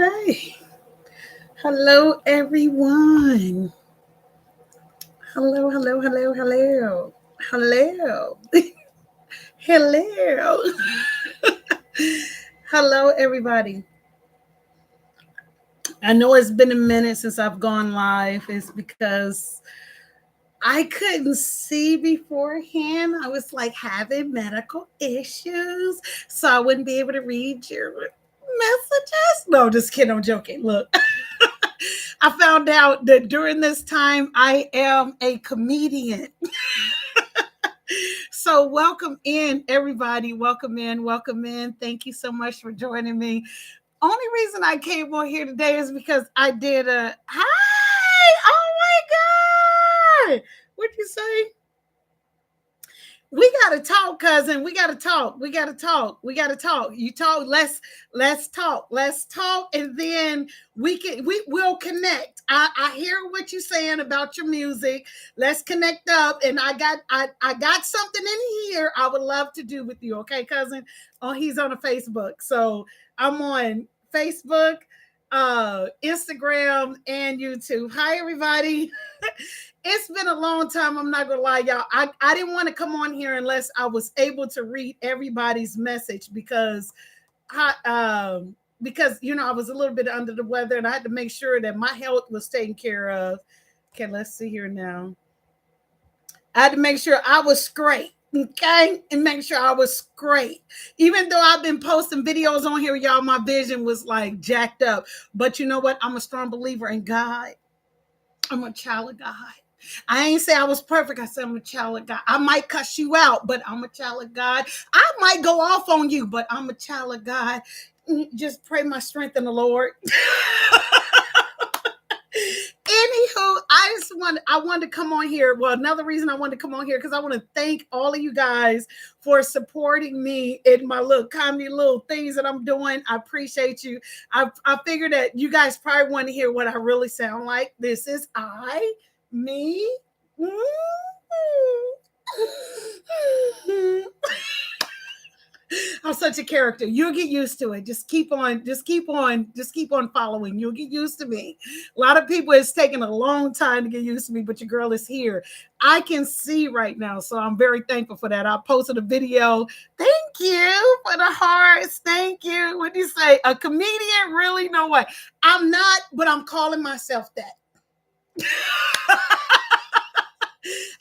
Okay. Hello, everyone. Hello, hello, hello, hello. Hello. Hello. Hello, everybody. I know it's been a minute since I've gone live. It's because I couldn't see beforehand. I was like having medical issues, so I wouldn't be able to read your messages. No, just kidding. I'm joking. Look. I found out that during this time I am a comedian. So welcome in, everybody. Welcome in, welcome in. Thank you so much for joining me. Only reason I came on here today is because I did a hi. Oh my God. What'd you say? We gotta talk, cousin. We gotta talk. We gotta talk. We gotta talk. You talk. Let's talk. Let's talk, and then we'll connect. I hear what you're saying about your music. Let's connect up. And I got something in here I would love to do with you. Okay, cousin. Oh, he's on a Facebook. So I'm on Facebook, Instagram, and YouTube. Hi, everybody. It's been a long time. I'm not gonna lie, y'all. I didn't want to come on here unless I was able to read everybody's message because I was a little bit under the weather and I had to make sure that my health was taken care of. Okay, let's see here now. I had to make sure I was great. Okay, and make sure I was great. Even though I've been posting videos on here, y'all, my vision was like jacked up. But you know what? I'm a strong believer in God. I'm a child of God. I ain't say I was perfect. I said I'm a child of God. I might cuss you out, but I'm a child of God. I might go off on you, but I'm a child of God. Just pray my strength in the Lord. Anywho, I wanted to come on here. Well, another reason I wanted to come on here because I want to thank all of you guys for supporting me in my little comedy little things that I'm doing. I appreciate you. I figured that you guys probably want to hear what I really sound like. This is me. I'm such a character. You'll get used to it. Just keep on following. You'll get used to me. A lot of people, it's taken a long time to get used to me, but your girl is here. I can see right now, so I'm very thankful for that. I posted a video. Thank you for the hearts. Thank you. What do you say? A comedian? Really? No way. I'm not, but I'm calling myself that.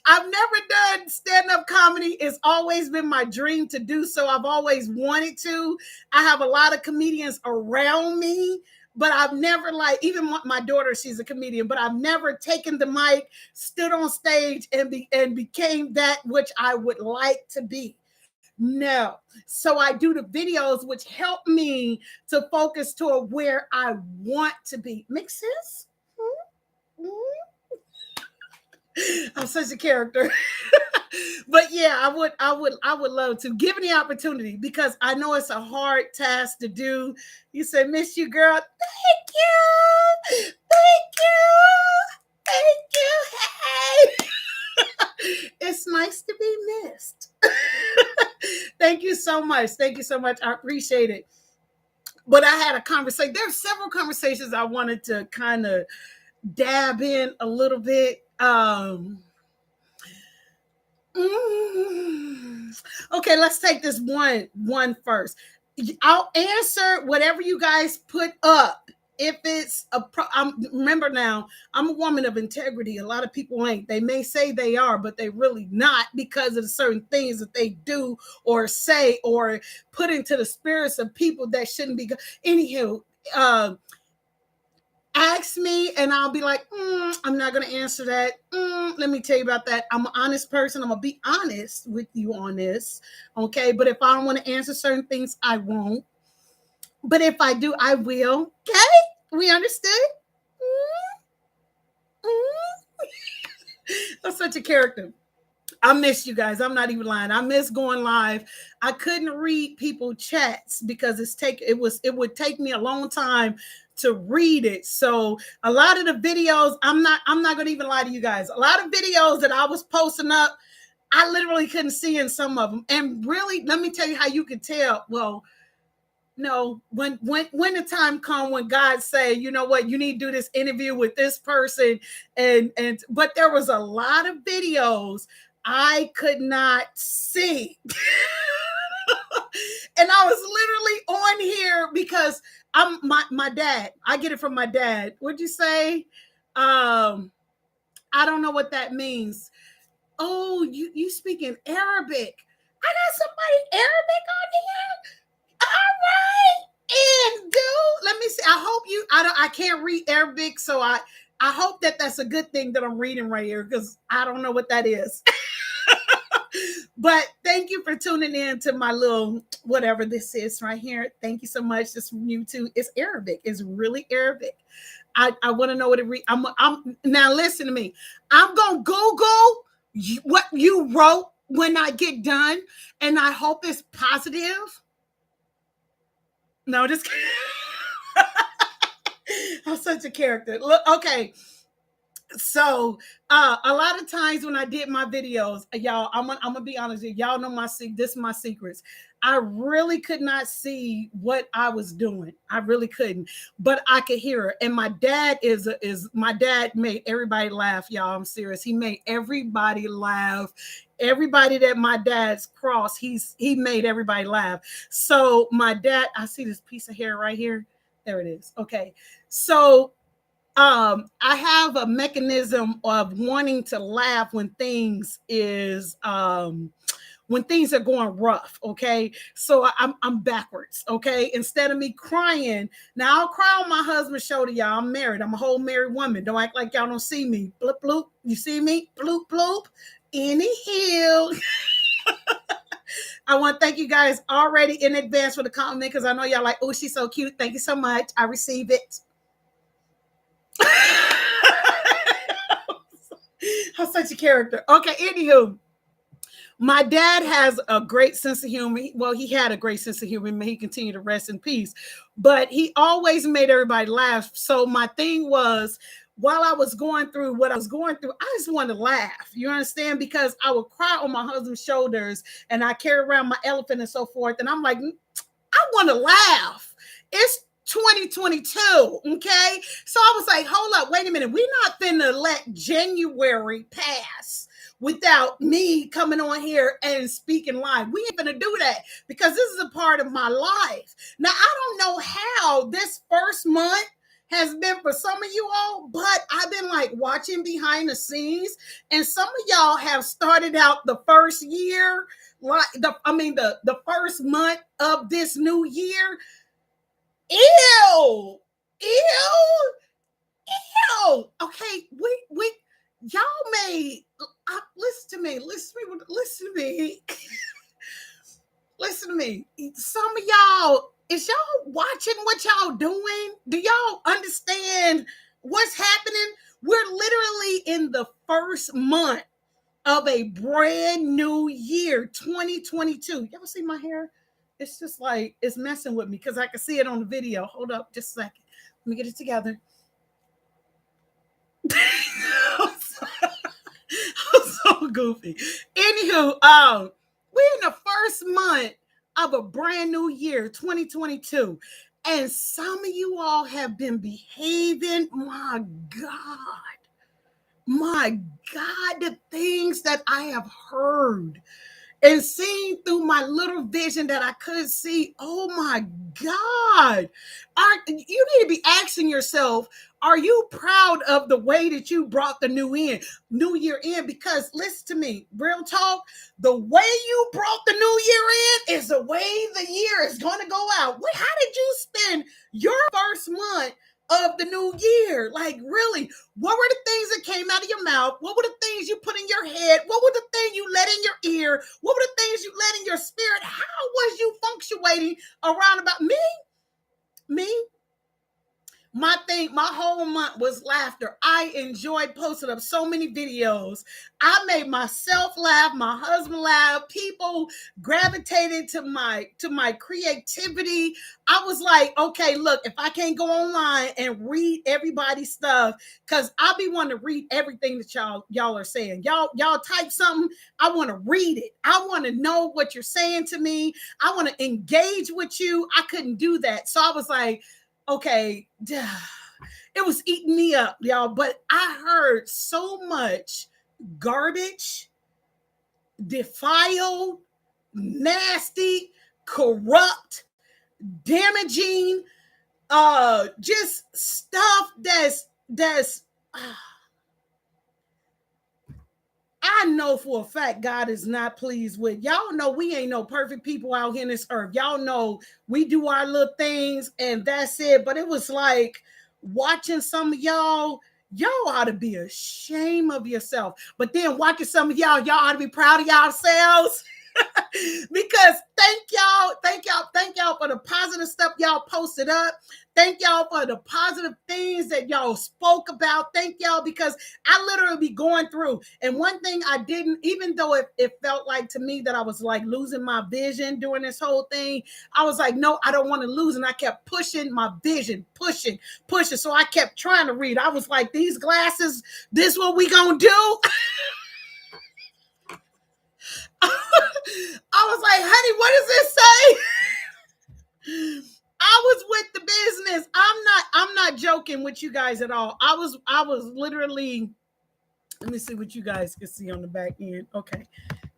I've never done stand-up comedy. It's always been my dream to do so. I've always wanted to. I have a lot of comedians around me, but I've never even my daughter, she's a comedian, but I've never taken the mic, stood on stage and became that which I would like to be. No. So I do the videos which help me to focus toward where I want to be. Make sense? Mm-hmm. I'm such a character. But yeah, I would love to given the opportunity because I know it's a hard task to do. You say, miss you, girl. Thank you. Thank you. Thank you. Hey. It's nice to be missed. Thank you so much. Thank you so much. I appreciate it. But I had a conversation. There's several conversations I wanted to kind of dab in a little bit. Okay, let's take this one first. I'll answer whatever you guys put up. If it's remember now, I'm a woman of integrity. A lot of people ain't. They may say they are, but they really not because of certain things that they do or say or put into the spirits of people that shouldn't be. Anywho, ask me and I'll be like, I'm not going to answer that. Let me tell you about that. I'm an honest person. I'm going to be honest with you on this. Okay. But if I don't want to answer certain things, I won't. But if I do, I will. Okay. We understood? I'm such a character. I miss you guys. I'm not even lying. I miss going live. I couldn't read people chats because it would take me a long time to read it. So a lot of the videos, I'm not going to even lie to you guys. A lot of videos that I was posting up, I literally couldn't see in some of them. And really, let me tell you how you could tell. Well, No, when the time come when God say, you know what, you need to do this interview with this person, and but there was a lot of videos I could not see. And I was literally on here because I'm my dad. I get it from my dad. What'd you say? I don't know what that means. Oh, you speak in Arabic. I got somebody Arabic on here. All right. And dude, let me see. I hope you. I can't read Arabic, so I hope that that's a good thing that I'm reading right here because I don't know what that is. But thank you for tuning in to my little whatever this is right here. Thank you so much. This from YouTube. It's Arabic. It's really Arabic. I want to know what it read. I'm now listen to me. I'm gonna Google what you wrote when I get done, and I hope it's positive. No, just I'm such a character. Look, okay. So a lot of times when I did my videos, y'all, I'm gonna be honest with you, y'all know this is my secrets. I really could not see what I was doing. I really couldn't, but I could hear it. And my dad is my dad made everybody laugh, y'all. I'm serious. He made everybody laugh. Everybody that my dad's crossed, he made everybody laugh. So my dad, I see this piece of hair right here. There it is. Okay. So I have a mechanism of wanting to laugh when things are going rough. Okay, so I'm backwards. Okay, instead of me crying, now I'll cry on my husband's shoulder. Y'all, I'm married. I'm a whole married woman. Don't act like y'all don't see me. Bloop bloop. You see me? Bloop bloop. Anyhow. I want to thank you guys already in advance for the comment because I know y'all like, oh, she's so cute. Thank you so much. I receive it. I'm such a character. Okay, anywho, my dad has a great sense of humor. Well, he had a great sense of humor. May he continue to rest in peace. But he always made everybody laugh. So my thing was, while I was going through what I was going through, I just wanted to laugh. You understand? Because I would cry on my husband's shoulders and I carry around my elephant and so forth. And I'm like, I want to laugh. It's 2022. Okay. So I was like, hold up, wait a minute. We're not finna let January pass without me coming on here and speaking live. We ain't gonna do that because this is a part of my life. Now, I don't know how this first month has been for some of you all, but I've been like watching behind the scenes, and some of y'all have started out the first year, like the first month of this new year. Ew, ew, ew. Okay, we y'all may listen to me. Listen to me. Listen to me. Some of y'all, is y'all watching what y'all doing? Do y'all understand what's happening? We're literally in the first month of a brand new year, 2022. Y'all see my hair? It's just like it's messing with me because I can see it on the video. Hold up just a second. Let me get it together. I'm so goofy. Anywho, we're in the first month of a brand new year, 2022. And some of you all have been behaving. My God, the things that I have heard and seeing through my little vision that I could see. Oh my God. You need to be asking yourself, are you proud of the way that you brought the new year in? Because listen to me, real talk, the way you brought the new year in is the way the year is going to go out. How did you spend your first month of the new year? Like, really, what were the things that came out of your mouth? What were the things you put in your head? What were the things you let in your ear? What were the things you let in your spirit? How was you functionating around about me? my whole month was laughter. I enjoyed posting up so many videos. I made myself laugh, my husband laugh. People gravitated to my creativity. I was like, okay, look, if I can't go online and read everybody's stuff, because I'll be wanting to read everything that y'all are saying. Y'all type something, I want to read it. I want to know what you're saying to me. I want to engage with you. I couldn't do that. So I was like, okay, it was eating me up, y'all. But I heard so much garbage, defiled, nasty, corrupt, damaging, just stuff that's I know for a fact God is not pleased with. Y'all know we ain't no perfect people out here in this earth. Y'all know we do our little things and that's it. But it was like watching some of y'all ought to be ashamed of yourself. But then watching some of y'all ought to be proud of yourselves. Because thank y'all for the positive stuff y'all posted up. Thank y'all for the positive things that y'all spoke about. Thank y'all, because I literally be going through. And one thing I didn't, even though it felt like to me that I was like losing my vision during this whole thing, I was like, no, I don't want to lose. And I kept pushing my vision, pushing. So I kept trying to read. I was like, these glasses, this what we gonna do? I was like, honey, what does this say? I was with the business. I'm not joking with you guys at all. I was literally, let me see what you guys can see on the back end. Okay.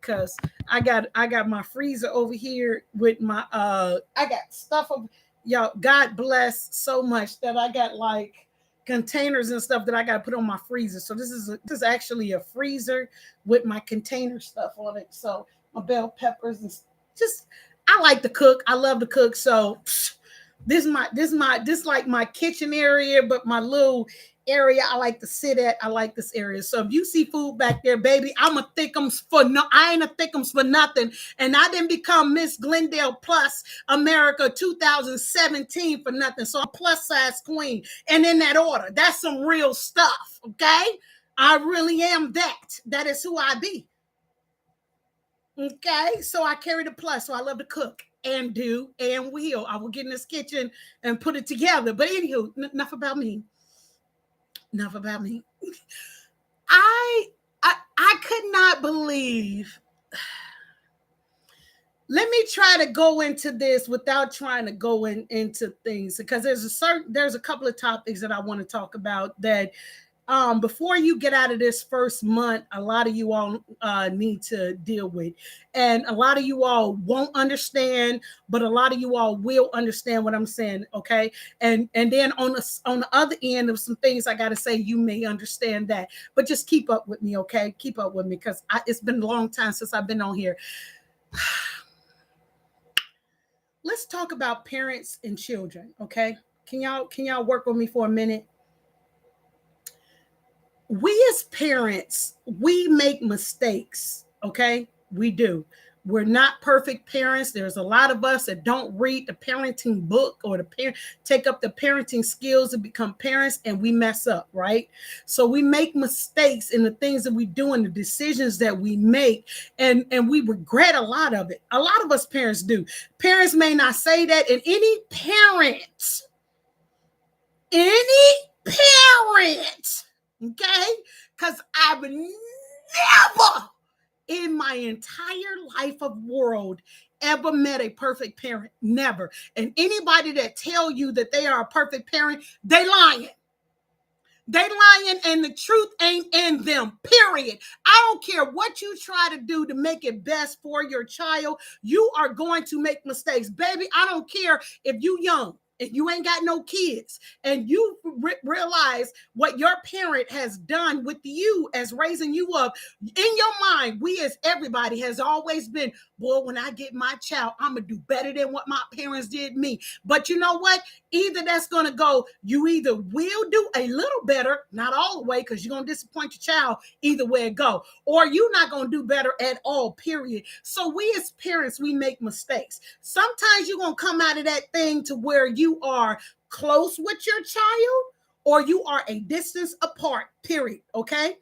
Cause I got my freezer over here with my I got stuff of y'all. God bless so much that I got like containers and stuff that I got to put on my freezer. So this is actually a freezer with my container stuff on it. So my bell peppers and just I like to cook. I love to cook. So this like my kitchen area, but my little area I like to sit at. I like this area. So if you see food back there, baby, I'm a thickums for no. I ain't a thickums for nothing. And I didn't become Miss Glendale Plus America 2017 for nothing. So I'm plus size queen. And in that order, that's some real stuff. Okay, I really am that. That is who I be. Okay, so I carry the plus. So I love to cook and do and will. I will get in this kitchen and put it together. But anywho, enough about me. Enough about me. I could not believe. Let me try to go into this without trying to go into things, because there's a couple of topics that I want to talk about that before you get out of this first month, a lot of you all need to deal with. And a lot of you all won't understand, but a lot of you all will understand what I'm saying, okay? And then on the other end of some things I got to say, you may understand that. But just keep up with me, okay? Keep up with me, because it's been a long time since I've been on here. Let's talk about parents and children, okay? Can y'all work with me for a minute? We as parents, we make mistakes, okay? We do. We're not perfect parents. There's a lot of us that don't read the parenting book or take up the parenting skills to become parents, and we mess up, right? So we make mistakes in the things that we do and the decisions that we make, and we regret a lot of it. A lot of us parents do. Parents may not say that, and any parent, okay? Because I've never in my entire life of world ever met a perfect parent. Never. And anybody that tell you that they are a perfect parent, they lying. They lying, and the truth ain't in them, period. I don't care what you try to do to make it best for your child. You are going to make mistakes. Baby, I don't care if you young. If you ain't got no kids and you realize what your parent has done with you as raising you up, in your mind, we as everybody has always been, boy, when I get my child, I'm going to do better than what my parents did me. But you know what? Either that's going to go, you either will do a little better, not all the way, because you're going to disappoint your child, either way it go, or you're not going to do better at all, period. So we as parents, we make mistakes. Sometimes you're going to come out of that thing to where you you are close with your child or you are a distance apart, period. Okay.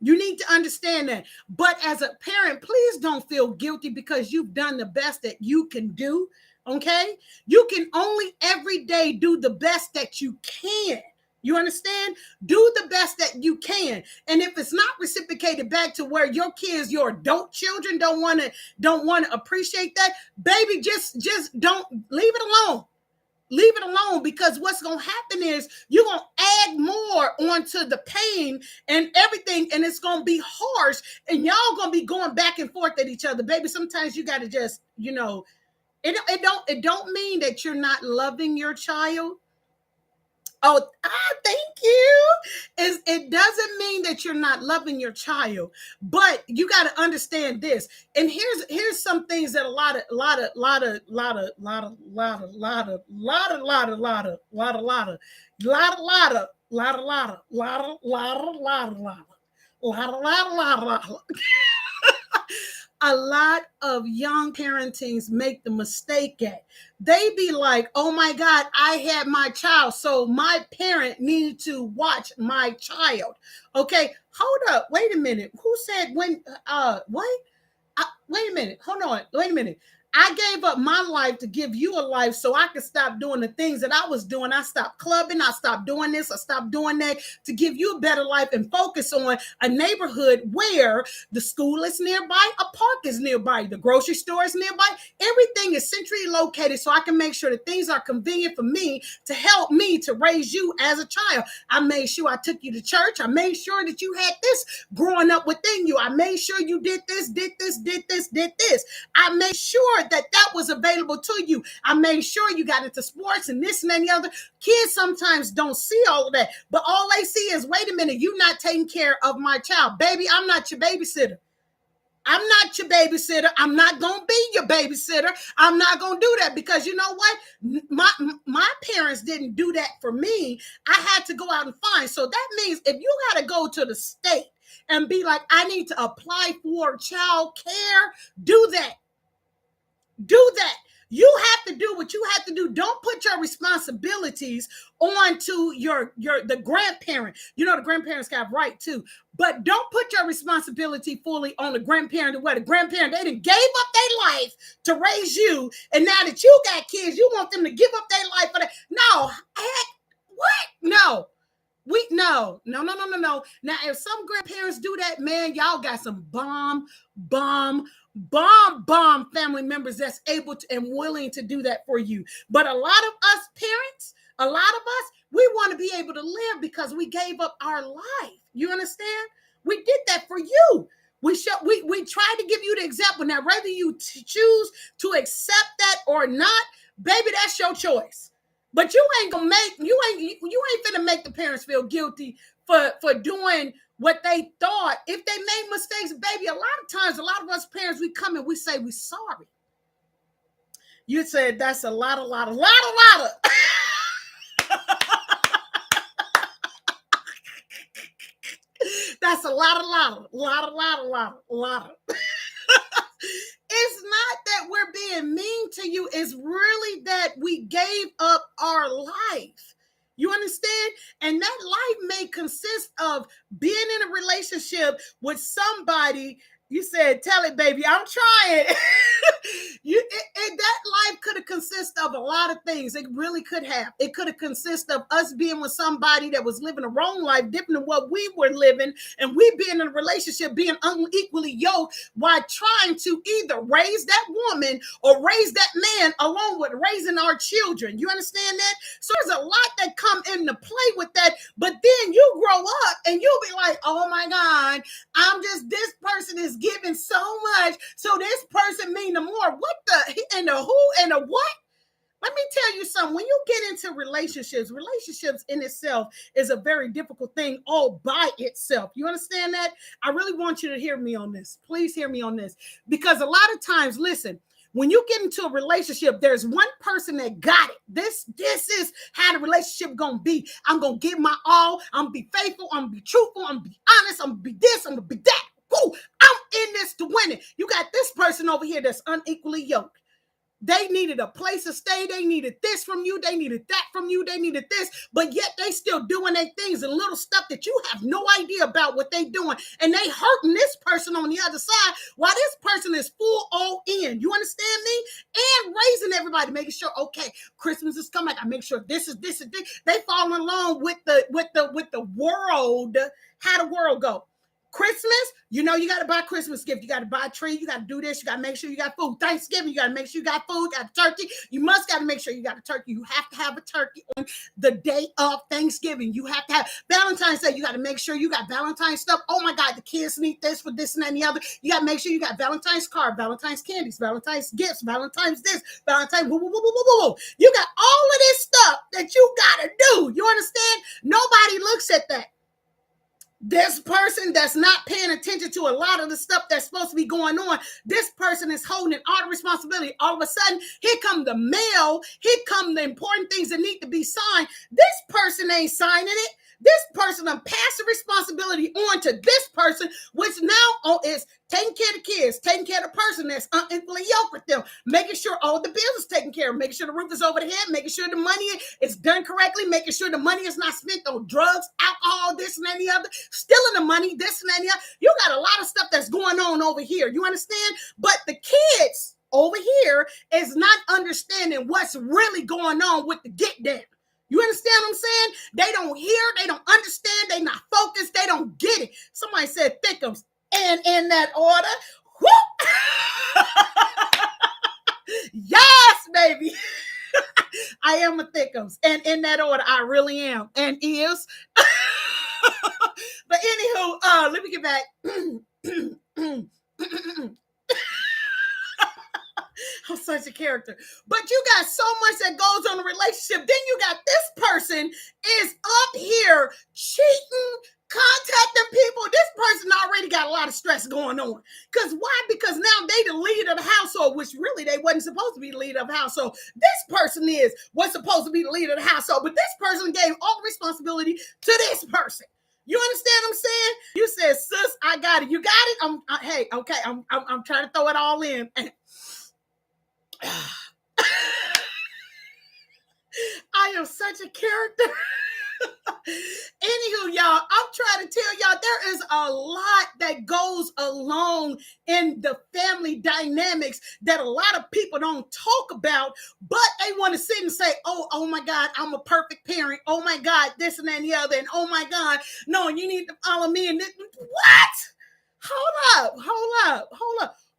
You need to understand that. But as a parent, please don't feel guilty because you've done the best that you can do. Okay. You can only every day do the best that you can. You understand? Do the best that you can. And if it's not reciprocated back to where your kids, your adult children don't want to appreciate that, baby, just don't leave it alone. Leave it alone, because what's going to happen is you're going to add more onto the pain and everything, and it's going to be harsh, and y'all going to be going back and forth at each other. Baby, sometimes you got to just, it don't mean that you're not loving your child. Oh, thank you. It doesn't mean that you're not loving your child, but you got to understand this. And here's some things that a lot of a lot of young parentings make the mistake at. They be like, oh my God, I had my child, so my parent needed to watch my child. Okay, hold up, wait a minute. Who said when, what? Wait a minute, hold on, wait a minute. I gave up my life to give you a life so I could stop doing the things that I was doing. I stopped clubbing. I stopped doing this. I stopped doing that to give you a better life and focus on a neighborhood where the school is nearby, a park is nearby, the grocery store is nearby. Everything is centrally located so I can make sure that things are convenient for me to help me to raise you as a child. I made sure I took you to church. I made sure that you had this growing up within you. I made sure you did this, did this, did this, did this. I made sure that was available to you. I made sure you got into sports and this and any other. Kids sometimes don't see all of that, but all they see is, wait a minute, you're not taking care of my child. Baby, I'm not your babysitter. I'm not your babysitter. I'm not going to be your babysitter. I'm not going to do that, because you know what? My parents didn't do that for me. I had to go out and find. So that means if you got to go to the state and be like, I need to apply for child care, do that. Do that. You have to do what you have to do. Don't put your responsibilities onto the grandparent. You know, the grandparents got right too, but don't put your responsibility fully on the grandparent. Where the grandparent, they done gave up their life to raise you, and now that you got kids, you want them to give up their life for that. No, heck, what? No. No. Now, if some grandparents do that, man, y'all got some bomb family members that's able to and willing to do that for you. But a lot of us parents, we want to be able to live because we gave up our life. You understand? We did that for you. We tried to give you the example. Now, whether you choose to accept that or not, baby, that's your choice. But you ain't finna make the parents feel guilty for doing what they thought. If they made mistakes, baby, a lot of times, a lot of us parents, we come and we say we're sorry. You said that's a lot of. That's a lot of. It's not that we're being mean to you. It's really that we gave up our life. You understand? And that life may consist of being in a relationship with somebody. You said, tell it, baby, I'm trying. That life could have consisted of a lot of things. It really could have. It could have consisted of us being with somebody that was living a wrong life, different than what we were living, and we being in a relationship, being unequally yoked, while trying to either raise that woman or raise that man along with raising our children. You understand that? So there's a lot that come into play with that. But then you grow up and you'll be like, oh my God, this person is giving so much, so this person mean the more. What the and the who and the what? Let me tell you something. When you get into relationships in itself is a very difficult thing all by itself. You understand that? I really want you to hear me on this. Please hear me on this, because a lot of times, listen, when you get into a relationship, there's one person that got it. This is how the relationship gonna be. I'm gonna give my all. I'm gonna be faithful. I'm gonna be truthful. I'm gonna be honest. I'm gonna be this. I'm gonna be that. Ooh, I'm in this to win it. You got this person over here that's unequally yoked. They needed a place to stay. They needed this from you. They needed that from you. They needed this, but yet they still doing their things and little stuff that you have no idea about what they doing. And they hurting this person on the other side while this person is full all in. You understand me? And raising everybody, making sure, okay, Christmas is coming. I make sure this is this. They following along with the world. How the world go? Christmas, you know, you got to buy Christmas gift. You got to buy a tree. You got to do this. You got to make sure you got food. Thanksgiving, you got to make sure you got food. Got a turkey. You must got to make sure you got a turkey. You have to have a turkey on the day of Thanksgiving. You have to have Valentine's Day. You got to make sure you got Valentine's stuff. Oh my God, the kids need this for this and that and the other. You got to make sure you got Valentine's card, Valentine's candies, Valentine's gifts, Valentine's this, Valentine's woo, woo, woo, woo, woo, woo. You got all of this stuff that you got to do. You understand? Nobody looks at that. This person that's not paying attention to a lot of the stuff that's supposed to be going on, this person is holding all the responsibility. All of a sudden, here come the mail, here come the important things that need to be signed. This person ain't signing it. This person done passed the responsibility on to this person, which now is taking care of the kids, taking care of the person that's unequally yoked with them, making sure all the bills is taken care of, making sure the roof is over the head, making sure the money is done correctly, making sure the money is not spent on drugs, alcohol, this and any other, stealing the money, this and any other. You got a lot of stuff that's going on over here. You understand? But the kids over here is not understanding what's really going on with the get down. You understand what I'm saying? They don't hear, they don't understand, they not focused, they don't get it. Somebody said thickums, and in that order, whoop. Yes, baby. I am a thickums, and in that order, I really am, and is. But anywho, let me get back. I'm such a character. But you got so much that goes on in a relationship. Then you got this person is up here cheating, contacting people. This person already got a lot of stress going on. Because why? Because now they the leader of the household, which really they wasn't supposed to be the leader of the household. This person was supposed to be the leader of the household, but this person gave all the responsibility to this person. You understand what I'm saying? You said, sis, I got it. You got it? Hey, okay, I'm trying to throw it all in. I am such a character. Anywho, y'all, I'm trying to tell y'all there is a lot that goes along in the family dynamics that a lot of people don't talk about, but they want to sit and say, oh my God, I'm a perfect parent. Oh my God, this and that and the other. And oh my God, no, you need to follow me. And this. What? Hold up.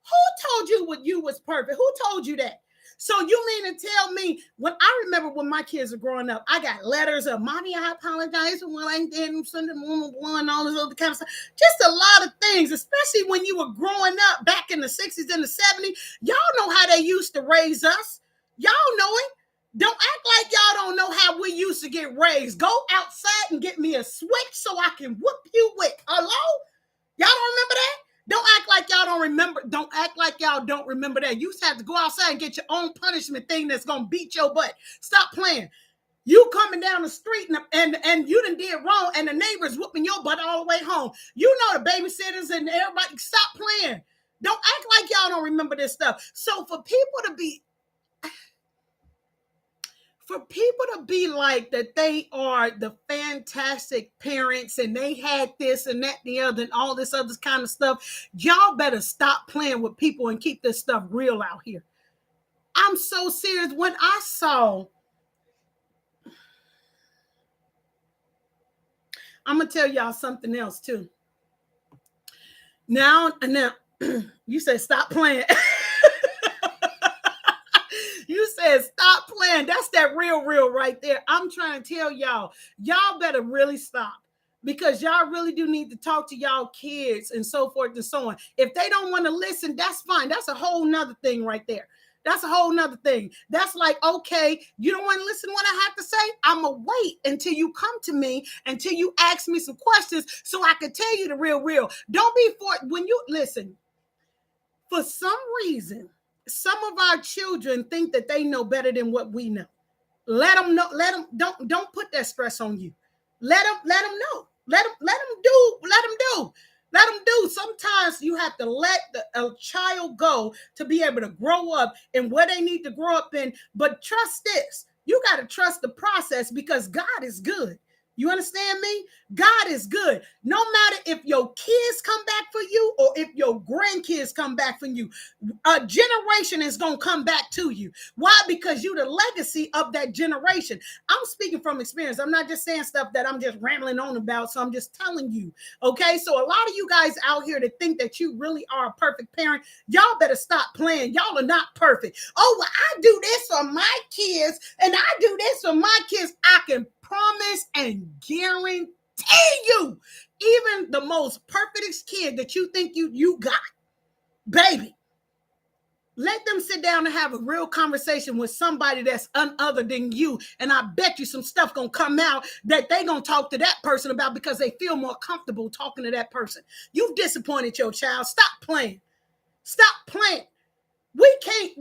Who told you what you was perfect? Who told you that? So you mean to tell me, when I remember when my kids were growing up, I got letters of, Mommy, I apologize for what I did, and Sunday morning and all this other kind of stuff. Just a lot of things, especially when you were growing up back in the 60s and the 70s. Y'all know how they used to raise us. Y'all know it. Don't act like y'all don't know how we used to get raised. Go outside and get me a switch so I can whoop you with. Hello? Y'all don't remember that? Don't act like y'all don't remember. Don't act like y'all don't remember that. You have to go outside and get your own punishment thing that's going to beat your butt. Stop playing. You coming down the street and you done did wrong and the neighbor's whooping your butt all the way home. You know the babysitters and everybody. Stop playing. Don't act like y'all don't remember this stuff. So for people to be like that, they are the fantastic parents and they had this and that and the other and all this other kind of stuff. Y'all better stop playing with people and keep this stuff real out here. I'm so serious. When I saw, I'm going to tell y'all something else too. Now, you said stop playing. You said stop playing. That's that real right there. I'm trying to tell y'all better really stop, because y'all really do need to talk to y'all kids and so forth and so on. If they don't want to listen, that's fine. That's a whole nother thing right there. That's a whole nother thing. That's like, okay, you don't want to listen to what I have to say? I'm going to wait until you come to me, until you ask me some questions so I can tell you the real. Don't be when you listen. For some reason, some of our children think that they know better than what we know. Let them know. Don't put that stress on you. Let them know. Let them do. Let them do. Sometimes you have to let a child go to be able to grow up in what they need to grow up in. But trust this. You got to trust the process because God is good. You understand me? God is good. No matter if your kids come back for you or if your grandkids come back for you, a generation is going to come back to you. Why? Because you're the legacy of that generation. I'm speaking from experience. I'm not just saying stuff that I'm just rambling on about. So I'm just telling you. Okay. So a lot of you guys out here that think that you really are a perfect parent, y'all better stop playing. Y'all are not perfect. Oh, well, I do this for my kids and I do this for my kids. I can promise and guarantee you, even the most perfectest kid that you think you got, baby, let them sit down and have a real conversation with somebody that's other than you. And I bet you some stuff gonna come out that they gonna talk to that person about because they feel more comfortable talking to that person. You've disappointed your child. Stop playing. Stop playing. We can't.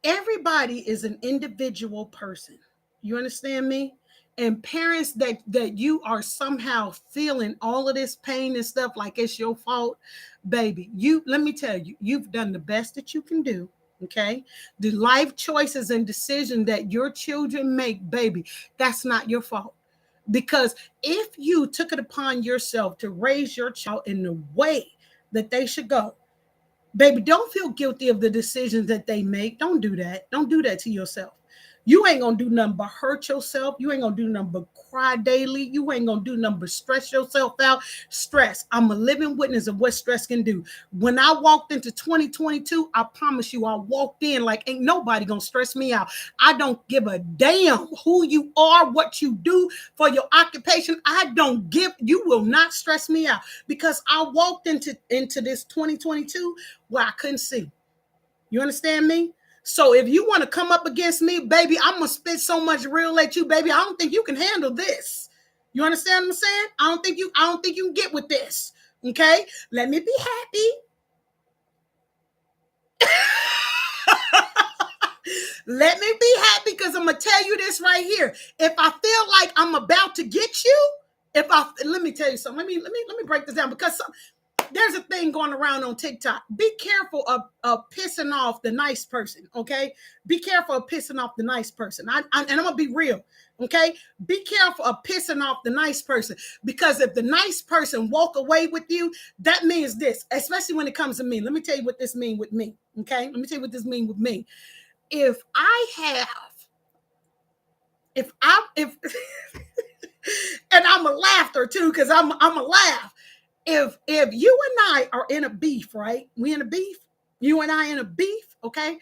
Everybody is an individual person. You understand me? And parents that you are somehow feeling all of this pain and stuff like it's your fault, baby. You let me tell you, you've done the best that you can do. Okay. The life choices and decisions that your children make, baby, that's not your fault. Because if you took it upon yourself to raise your child in the way that they should go, baby, don't feel guilty of the decisions that they make. Don't do that. Don't do that to yourself. You ain't gonna do nothing but hurt yourself. You ain't gonna do nothing but cry daily. You ain't gonna do nothing but stress yourself out. Stress. I'm a living witness of what stress can do. When I walked into 2022, I promise you, I walked in like ain't nobody gonna stress me out. I don't give a damn who you are, what you do for your occupation. I don't give. You will not stress me out because I walked into this 2022 where I couldn't see. You understand me? So if you want to come up against me, baby, I'm gonna spit so much real at you, baby. I don't think you can handle this. You understand what I'm saying? I don't think you can get with this. Okay? Let me be happy. Let me be happy because I'm gonna tell you this right here. If I feel like I'm about to get you, let me tell you something. Let me break this down because there's a thing going around on TikTok. Be careful of pissing off the nice person, okay? Be careful of pissing off the nice person. And I'm going to be real, okay? Be careful of pissing off the nice person because if the nice person walk away with you, that means this, especially when it comes to me. Let me tell you what this means with me, okay? Let me tell you what this means with me. If and I'm a laughter too, because I'm a laugh. If you and I are in a beef, right? We in a beef. You and I in a beef, okay?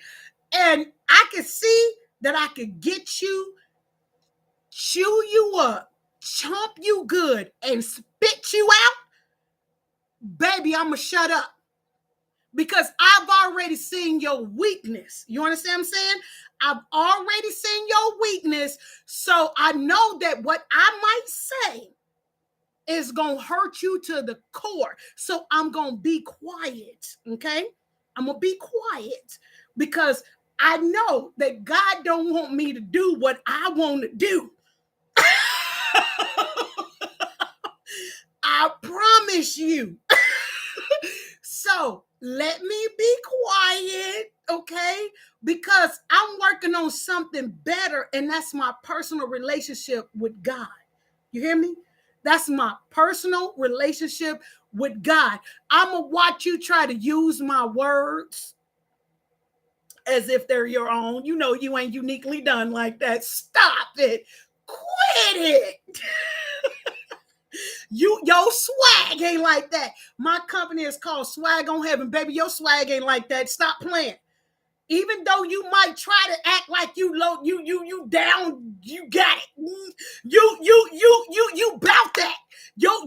And I can see that I could get you, chew you up, chomp you good, and spit you out, baby, I'ma shut up. Because I've already seen your weakness. You understand what I'm saying? I've already seen your weakness. So I know that what I might say is going to hurt you to the core. So I'm going to be quiet, okay? I'm going to be quiet because I know that God don't want me to do what I want to do. I promise you. So let me be quiet, okay? Because I'm working on something better, and that's my personal relationship with God. You hear me? That's my personal relationship with God. I'm going to watch you try to use my words as if they're your own. You know you ain't uniquely done like that. Stop it. Quit it. Your swag ain't like that. My company is called Swag on Heaven, baby. Your swag ain't like that. Stop playing. Even though you might try to act like you low, you down, you got it. You bout that. Yo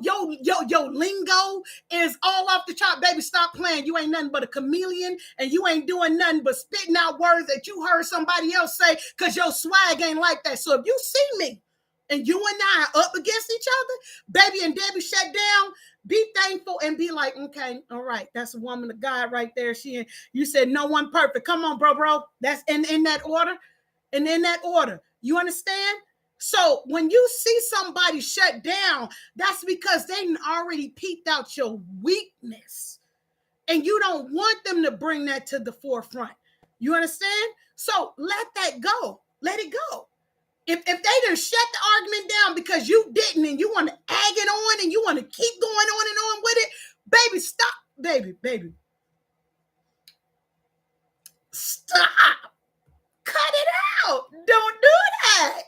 lingo is all off the chart, baby. Stop playing. You ain't nothing but a chameleon, and you ain't doing nothing but spitting out words that you heard somebody else say because your swag ain't like that. So if you see me and you and I are up against each other, baby, and Debbie shut down, be thankful and be like, okay, all right, that's a woman of God right there. You said no one perfect. Come on, bro. That's in that order. And in that order. You understand? So when you see somebody shut down, that's because they already peeped out your weakness. And you don't want them to bring that to the forefront. You understand? So let that go. Let it go. If they didn't shut the argument down because you didn't and you want to egg it on and you want to keep going on and on with it, baby, stop. Baby, stop. Cut it out. Don't do that.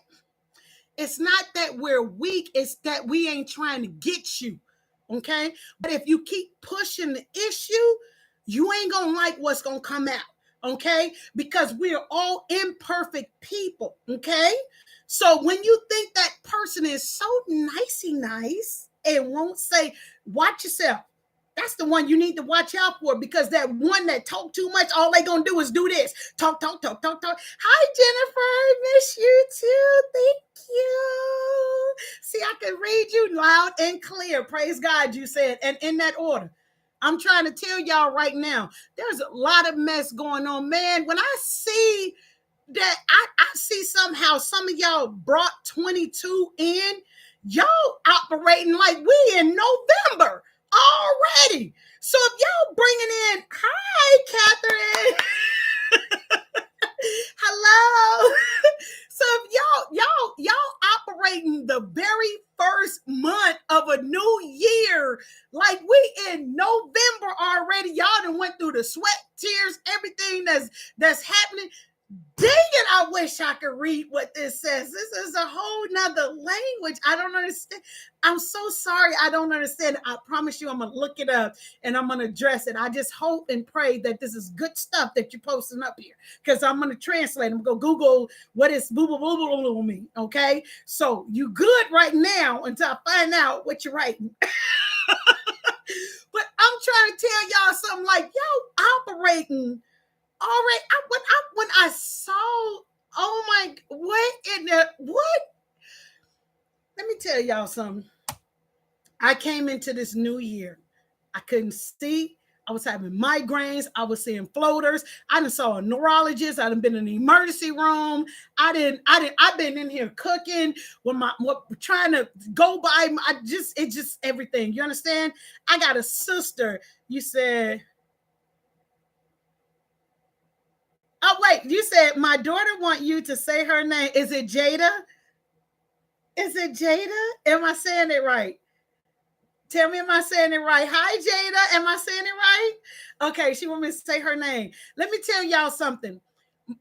It's not that we're weak, it's that we ain't trying to get you. Okay? But if you keep pushing the issue, you ain't gonna like what's gonna come out. Okay? Because we're all imperfect people. Okay? So when you think that person is so nicey nice and won't say, watch yourself. That's the one you need to watch out for, because that one that talk too much, all they gonna do is do this. Talk. Hi, Jennifer. I miss you too. Thank you. See, I can read you loud and clear. Praise God, you said, and in that order. I'm trying to tell y'all right now, there's a lot of mess going on. Man, when I see that, I see somehow some of y'all brought 22 in, y'all operating like we in November already. So if y'all bringing in, hi, Catherine. Hello. So if y'all operating the very first month of a new year, like we in November already, y'all done went through the sweat, tears, everything that's happening. Dang it, I wish I could read what this says. This is a whole nother language. I don't understand. I'm so sorry. I don't understand. I promise you I'm going to look it up and I'm going to address it. I just hope and pray that this is good stuff that you're posting up here, because I'm going to translate. I'm going to Google what is boo boo boo boo boo mean. Okay. So you good right now until I find out what you're writing. But I'm trying to tell y'all something, like y'all operating. All right, when I saw, oh my, what in the what? Let me tell y'all something. I came into this new year. I couldn't see. I was having migraines. I was seeing floaters. I done saw a neurologist. I done been in the emergency room. I've been in here cooking with trying to go by. It's just everything. You understand? I got a sister. You said, oh, wait, you said my daughter want you to say her name. Is it Jada? Is it Jada? Am I saying it right? Tell me, am I saying it right? Hi, Jada. Am I saying it right? Okay, she want me to say her name. Let me tell y'all something.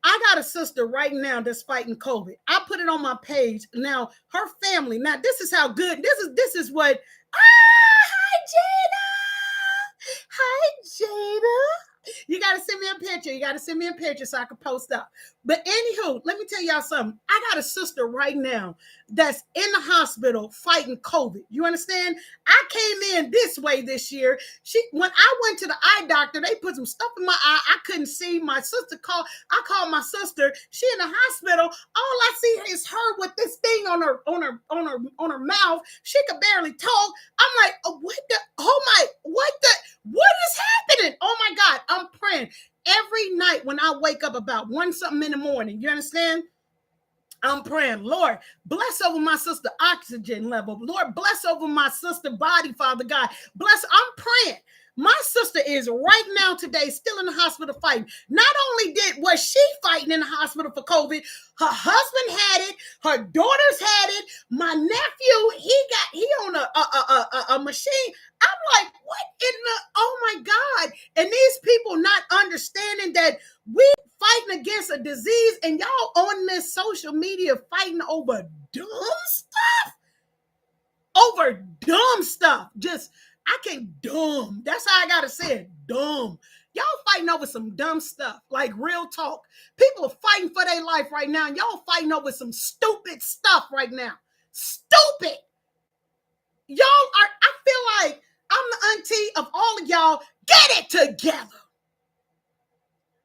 I got a sister right now that's fighting COVID. I put it on my page. Now, her family, now this is how good, this is what, hi, Jada. Hi, Jada. You got to send me a picture. You got to send me a picture so I can post up. But anywho, let me tell y'all something. I got a sister right now that's in the hospital fighting COVID. You understand? I came in this way this year. When I went to the eye doctor, they put some stuff in my eye. I couldn't see. I called my sister. She in the hospital. All I see is her with this thing on her mouth. She could barely talk. I'm like, what is happening? Oh my God, I'm praying every night when I wake up about 1 something in the morning. You understand? I'm praying, Lord, bless over my sister oxygen level. Lord, bless over my sister body, Father God. Bless, I'm praying. My sister is right now today still in the hospital fighting. Not only was she fighting in the hospital for COVID, her husband had it, her daughters had it. My nephew, he on a machine. I'm like, what in the, oh my God. And these people not understanding that we fighting against a disease, and y'all on this social media fighting over dumb stuff. Just, I can't, dumb. That's how I gotta say it, dumb. Y'all fighting over some dumb stuff, like real talk. People are fighting for their life right now. Y'all fighting over some stupid stuff right now. Stupid. Y'all are, I feel like I'm the auntie of all of y'all. Get it together.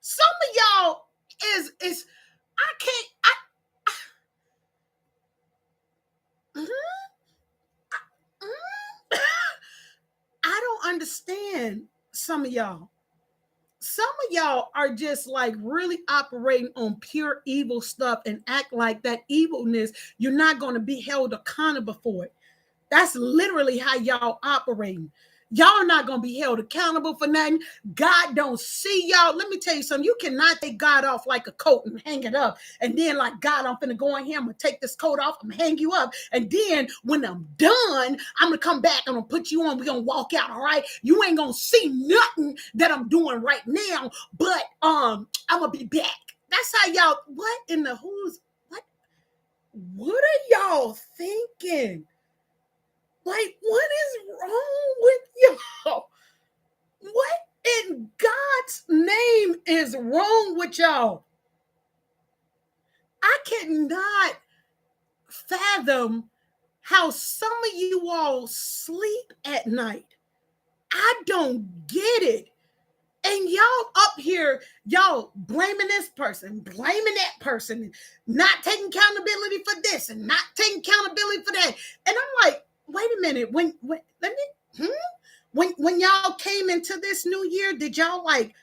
Some of y'all is I can't, I don't understand some of y'all. some of y'all are just like really operating on pure evil stuff and act like that evilness, you're not going to be held accountable for it. That's literally how y'all operating. Y'all are not going to be held accountable for nothing. God don't see y'all. Let me tell you something. You cannot take God off like a coat and hang it up. And then like, God, I'm finna go in here. I'm going to take this coat off. I'm going to hang you up. And then when I'm done, I'm going to come back. I'm going to put you on. We're going to walk out. All right. You ain't going to see nothing that I'm doing right now. But I'm going to be back. That's how y'all, what in the who's, what are y'all thinking? Like, what is wrong with y'all? What in God's name is wrong with y'all? I cannot fathom how some of you all sleep at night. I don't get it. And y'all up here, y'all blaming this person, blaming that person, not taking accountability for this and not taking accountability for that. And I'm like, wait a minute. When y'all came into this new year, did y'all like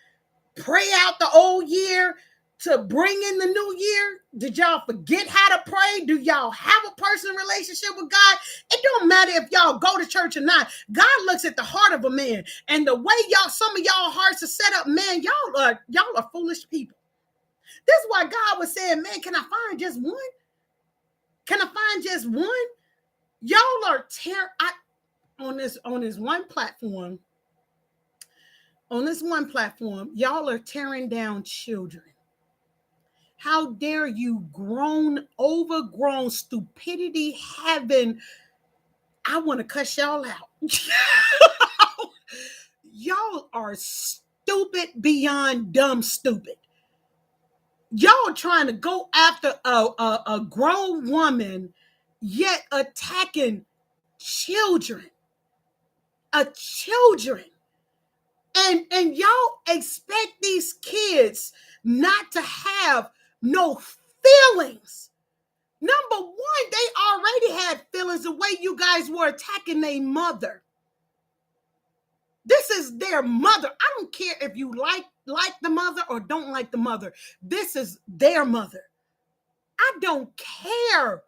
pray out the old year to bring in the new year? Did y'all forget how to pray? Do y'all have a personal relationship with God? It don't matter if y'all go to church or not. God looks at the heart of a man, and the way some of y'all hearts are set up, man, y'all are foolish people. This is why God was saying, man, can I find just one? Can I find just one? Y'all are on this one platform. On this one platform, y'all are tearing down children. How dare you, overgrown, stupidity having, I want to cuss y'all out. Y'all are stupid beyond dumb stupid. Y'all trying to go after a grown woman, yet attacking children. Children. And y'all expect these kids not to have no feelings. Number one, they already had feelings the way you guys were attacking their mother. This is their mother. I don't care if you like the mother or don't like the mother. This is their mother. I don't care.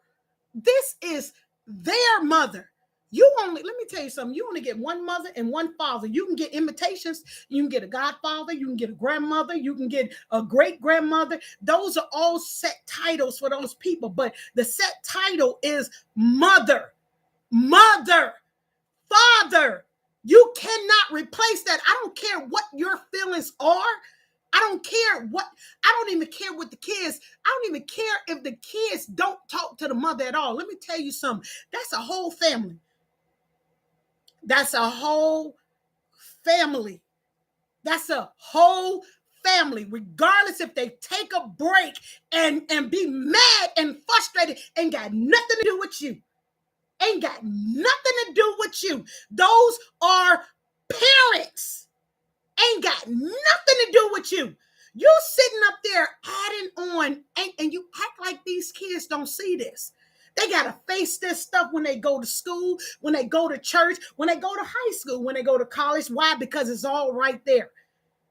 This is their mother. Let me tell you something. You only get one mother and one father. You can get imitations. You can get a godfather. You can get a grandmother. You can get a great grandmother. Those are all set titles for those people. But the set title is mother, father. You cannot replace that. I don't care what your feelings are. I don't even care what the kids, I don't even care if the kids don't talk to the mother at all. Let me tell you something. That's a whole family. That's a whole family. That's a whole family. Regardless if they take a break and be mad and frustrated, ain't got nothing to do with you. Ain't got nothing to do with you. Those are parents. Ain't got nothing to do with you. You sitting up there adding on, and you act like these kids don't see this. They got to face this stuff when they go to school, when they go to church, when they go to high school, when they go to college. Why? Because it's all right there.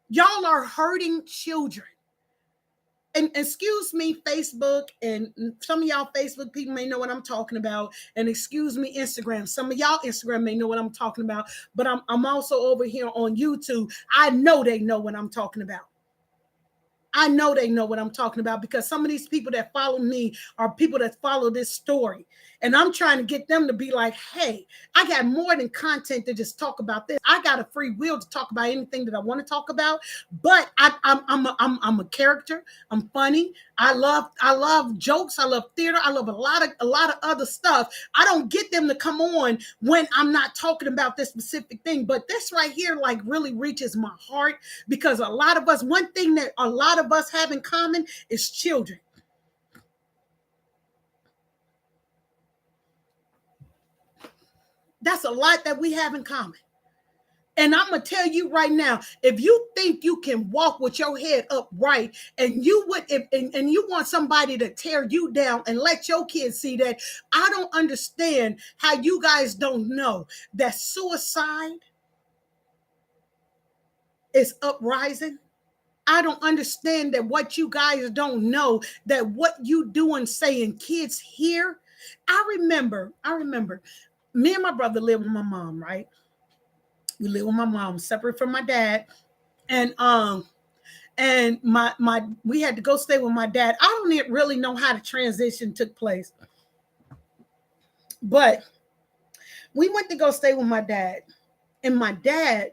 Y'all are hurting children. And excuse me, Facebook, and some of y'all Facebook people may know what I'm talking about. And excuse me, Instagram. Some of y'all Instagram may know what I'm talking about. But I'm also over here on YouTube. I know they know what I'm talking about. I know they know what I'm talking about because some of these people that follow me are people that follow this story. And I'm trying to get them to be like, hey, I got more than content to just talk about this. I got a free will to talk about anything that I want to talk about. But I'm a character. I'm funny. I love jokes. I love theater. I love a lot of other stuff. I don't get them to come on when I'm not talking about this specific thing. But this right here like really reaches my heart because a lot of us, one thing that a lot of us have in common is children. That's a lot that we have in common. And I'm going to tell you right now, if you think you can walk with your head upright and you want somebody to tear you down and let your kids see that, I don't understand how you guys don't know that suicide is uprising. I don't understand that what you guys don't know, that what you do and say and kids hear. I remember me and my brother live with my mom, right? We live with my mom, separate from my dad. And my we had to go stay with my dad. I don't even really know how the transition took place, but we went to go stay with my dad. And my dad,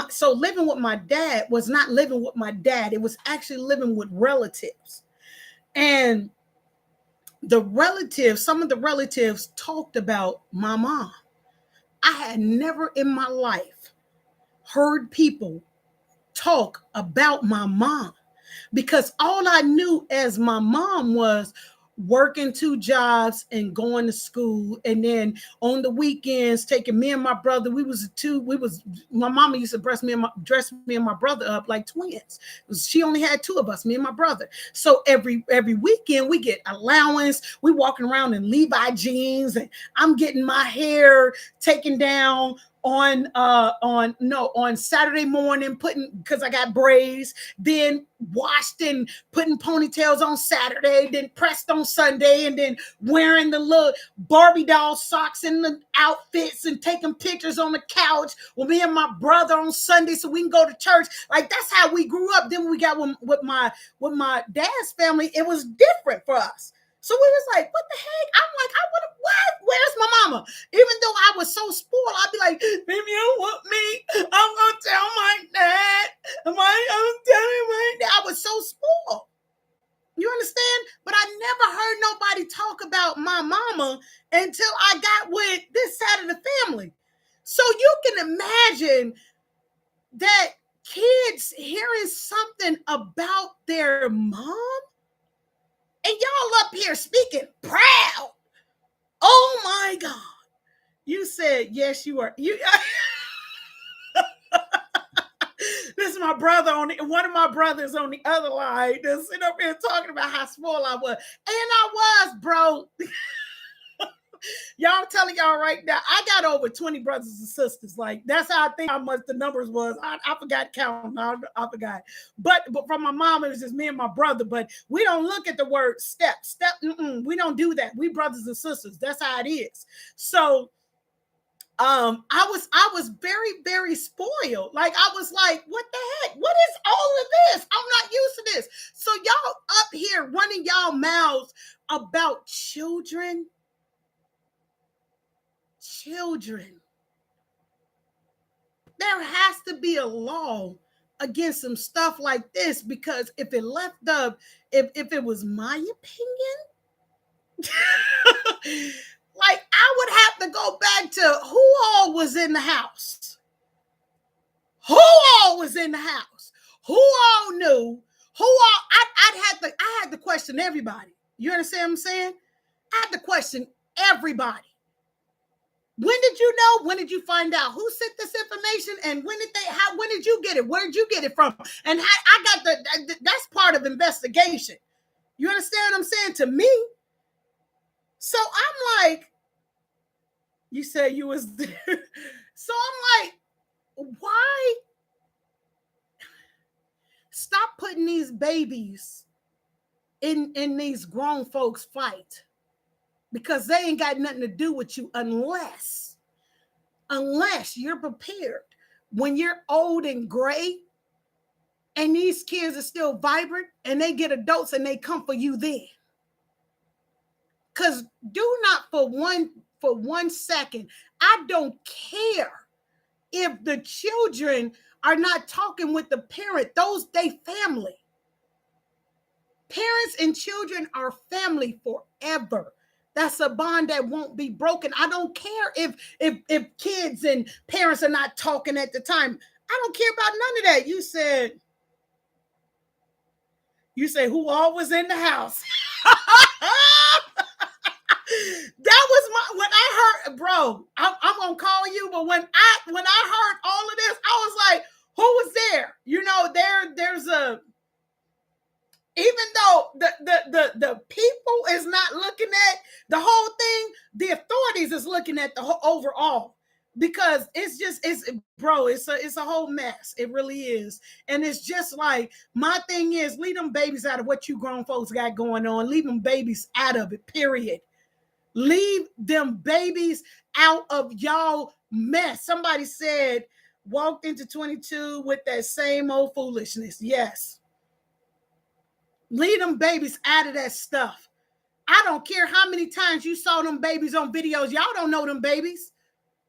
so living with my dad was not living with my dad. It was actually living with relatives. And some of the relatives talked about my mom. I had never in my life heard people talk about my mom, because all I knew as my mom was working 2 jobs and going to school, and then on the weekends taking me and my brother. My mama used to dress me and my brother up like twins. She only had 2 of us, me and my brother. So every weekend we get allowance. We walking around in Levi jeans, and I'm getting my hair taken down on Saturday morning, putting, because I got braids, then washed and putting ponytails on Saturday, then pressed on Sunday, and then wearing the little Barbie doll socks and the outfits and taking pictures on the couch with me and my brother on Sunday so we can go to church. Like, that's how we grew up. Then we got with my dad's family, it was different for us. So we was like, what the heck? I'm like, I would have, what? Where's my mama? Even though I was so spoiled, I'd be like, baby, you want me? I'm going to tell my dad. I'm telling my dad. I was so spoiled. You understand? But I never heard nobody talk about my mama until I got with this side of the family. So you can imagine that kids hearing something about their mom, and y'all up here speaking proud. Oh my God. You said, yes, you are. This is my brother one of my brothers on the other line that's sitting up here talking about how spoiled I was. And I was, bro. Y'all, I'm telling y'all right now, I got over 20 brothers and sisters. Like, that's how I think how much the numbers was. I forgot counting. I forgot. But from my mom, it was just me and my brother. But we don't look at the word step. We don't do that. We brothers and sisters. That's how it is. So I was very, very spoiled. Like, I was like, what the heck? What is all of this? I'm not used to this. So y'all up here running y'all mouths about children. There has to be a law against some stuff like this, because if it left up, if it was my opinion, like, I would have to go back to who all was in the house. Who all was in the house? Who all knew? Who all? I had to question everybody. You understand what I'm saying? I had to question everybody. When did you know? When did you find out? Who sent this information? And when did you get it? Where did you get it from? And I got that's part of investigation. You understand what I'm saying? To me. So I'm like, you said you was there. So I'm like, why? Stop putting these babies in these grown folks' fight, because they ain't got nothing to do with you unless you're prepared when you're old and gray and these kids are still vibrant and they get adults and they come for you then. Because do not for one second, I don't care if the children are not talking with the parent. They family. Parents and children are family forever. That's a bond that won't be broken. I don't care if kids and parents are not talking at the time. I don't care about none of that. You said who all was in the house? That was when I heard, bro. I'm gonna call you, but when I heard all of this, I was like, who was there? You know, there's a, even though the people is not looking at the whole thing, the authorities is looking at the whole overall. because it's a whole mess. It really is. And it's just like, my thing is, leave them babies out of what you grown folks got going on. Leave them babies out of it, period. Leave them babies out of y'all mess. Somebody said, walked into 22 with that same old foolishness. Yes. Leave them babies out of that stuff. I don't care how many times you saw them babies on videos. Y'all don't know them babies.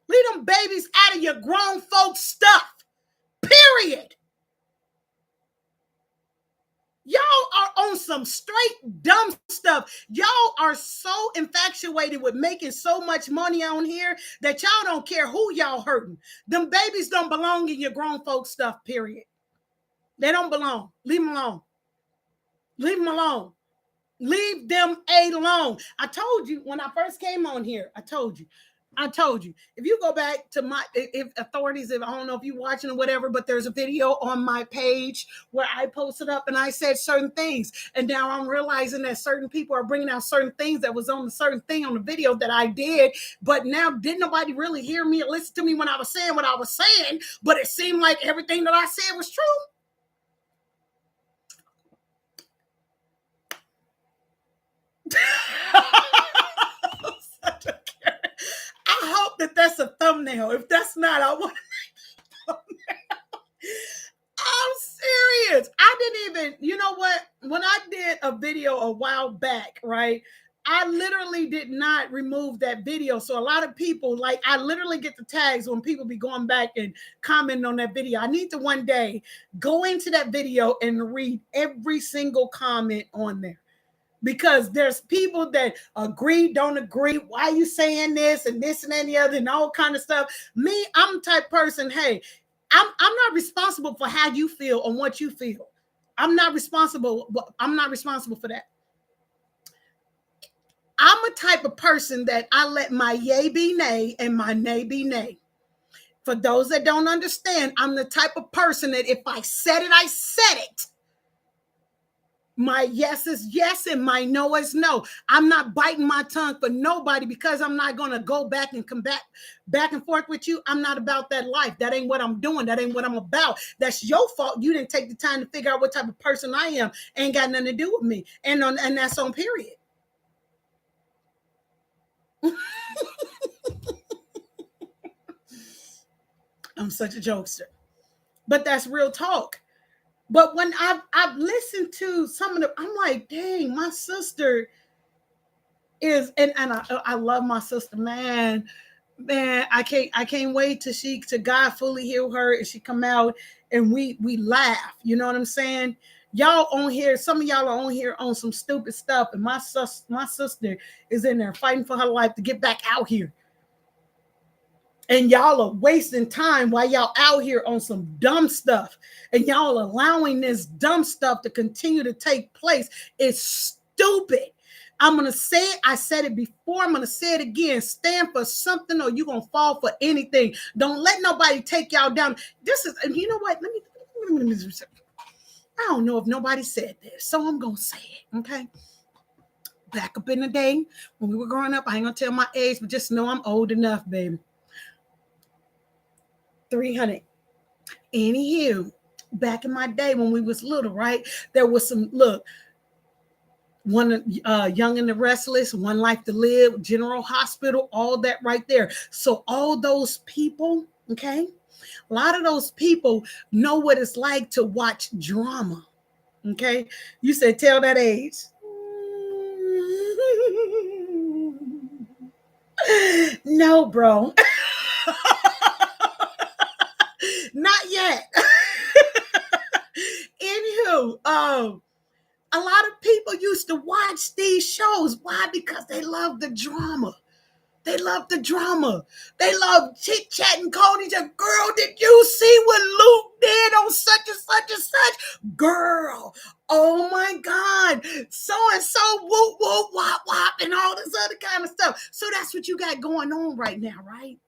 Leave them babies out of your grown folks stuff. Period. Y'all are on some straight dumb stuff. Y'all are so infatuated with making so much money on here that y'all don't care who y'all hurting. Them babies don't belong in your grown folks stuff, period. They don't belong. Leave them alone. Leave them alone. Leave them alone. I told you when I first came on here, I told you. If you go back to my, if authorities, if I don't know if you're watching or whatever, but there's a video on my page where I posted up and I said certain things. And now I'm realizing that certain people are bringing out certain things that was on a certain thing on the video that I did. But now didn't nobody really hear me or listen to me when I was saying what I was saying, but it seemed like everything that I said was true. I hope that that's a thumbnail. If that's not, I want to. I'm serious. I didn't even, you know what? When I did a video a while back, right? I literally did not remove that video. So a lot of people, like, I literally get the tags when people be going back and commenting on that video. I need to one day go into that video and read every single comment on there. Because there's people that agree, don't agree. Why are you saying this and this and the other and all kind of stuff? Me, I'm the type person, hey, I'm not responsible for how you feel or what you feel. I'm not responsible for that. I'm a type of person that I let my yay be nay and my nay be nay. For those that don't understand, I'm the type of person that if I said it, I said it. My yes is yes and my no is no. I'm not biting my tongue for nobody because I'm not going to go back and come back and forth with you. I'm not about that life. That ain't what I'm doing. That ain't what I'm about. That's your fault. You didn't take the time to figure out what type of person I am. Ain't got nothing to do with me. And that's on period. I'm such a jokester. But that's real talk. But when I've listened to some of the, I'm like, dang, my sister is, and I love my sister, man. I can't wait till God fully heal her and she come out and we laugh. You know what I'm saying? Y'all on here, some of y'all are on here on some stupid stuff, and my sister is in there fighting for her life to get back out here. And y'all are wasting time while y'all out here on some dumb stuff. And y'all allowing this dumb stuff to continue to take place. It's stupid. I'm going to say it. I said it before. I'm going to say it again. Stand for something or you're going to fall for anything. Don't let nobody take y'all down. This is, and you know what? Let me I don't know if nobody said this, so I'm going to say it, okay? Back up in the day when we were growing up, I ain't going to tell my age, but just know I'm old enough, baby. 300. Anywho, back in my day when we was little, right? There was some, look, one Young and the Restless, One Life to Live, General Hospital, all that right there. So all those people, okay? A lot of those people know what it's like to watch drama, okay? You said tell that age. No, bro. Not yet. Anywho, a lot of people used to watch these shows. Why? Because they love the drama. They love the drama. They love chit-chatting, calling each other. Girl, did you see what Luke did on such and such and such? Girl, oh my God. So-and-so, whoop, whoop, wop, wop, and all this other kind of stuff. So that's what you got going on right now, right?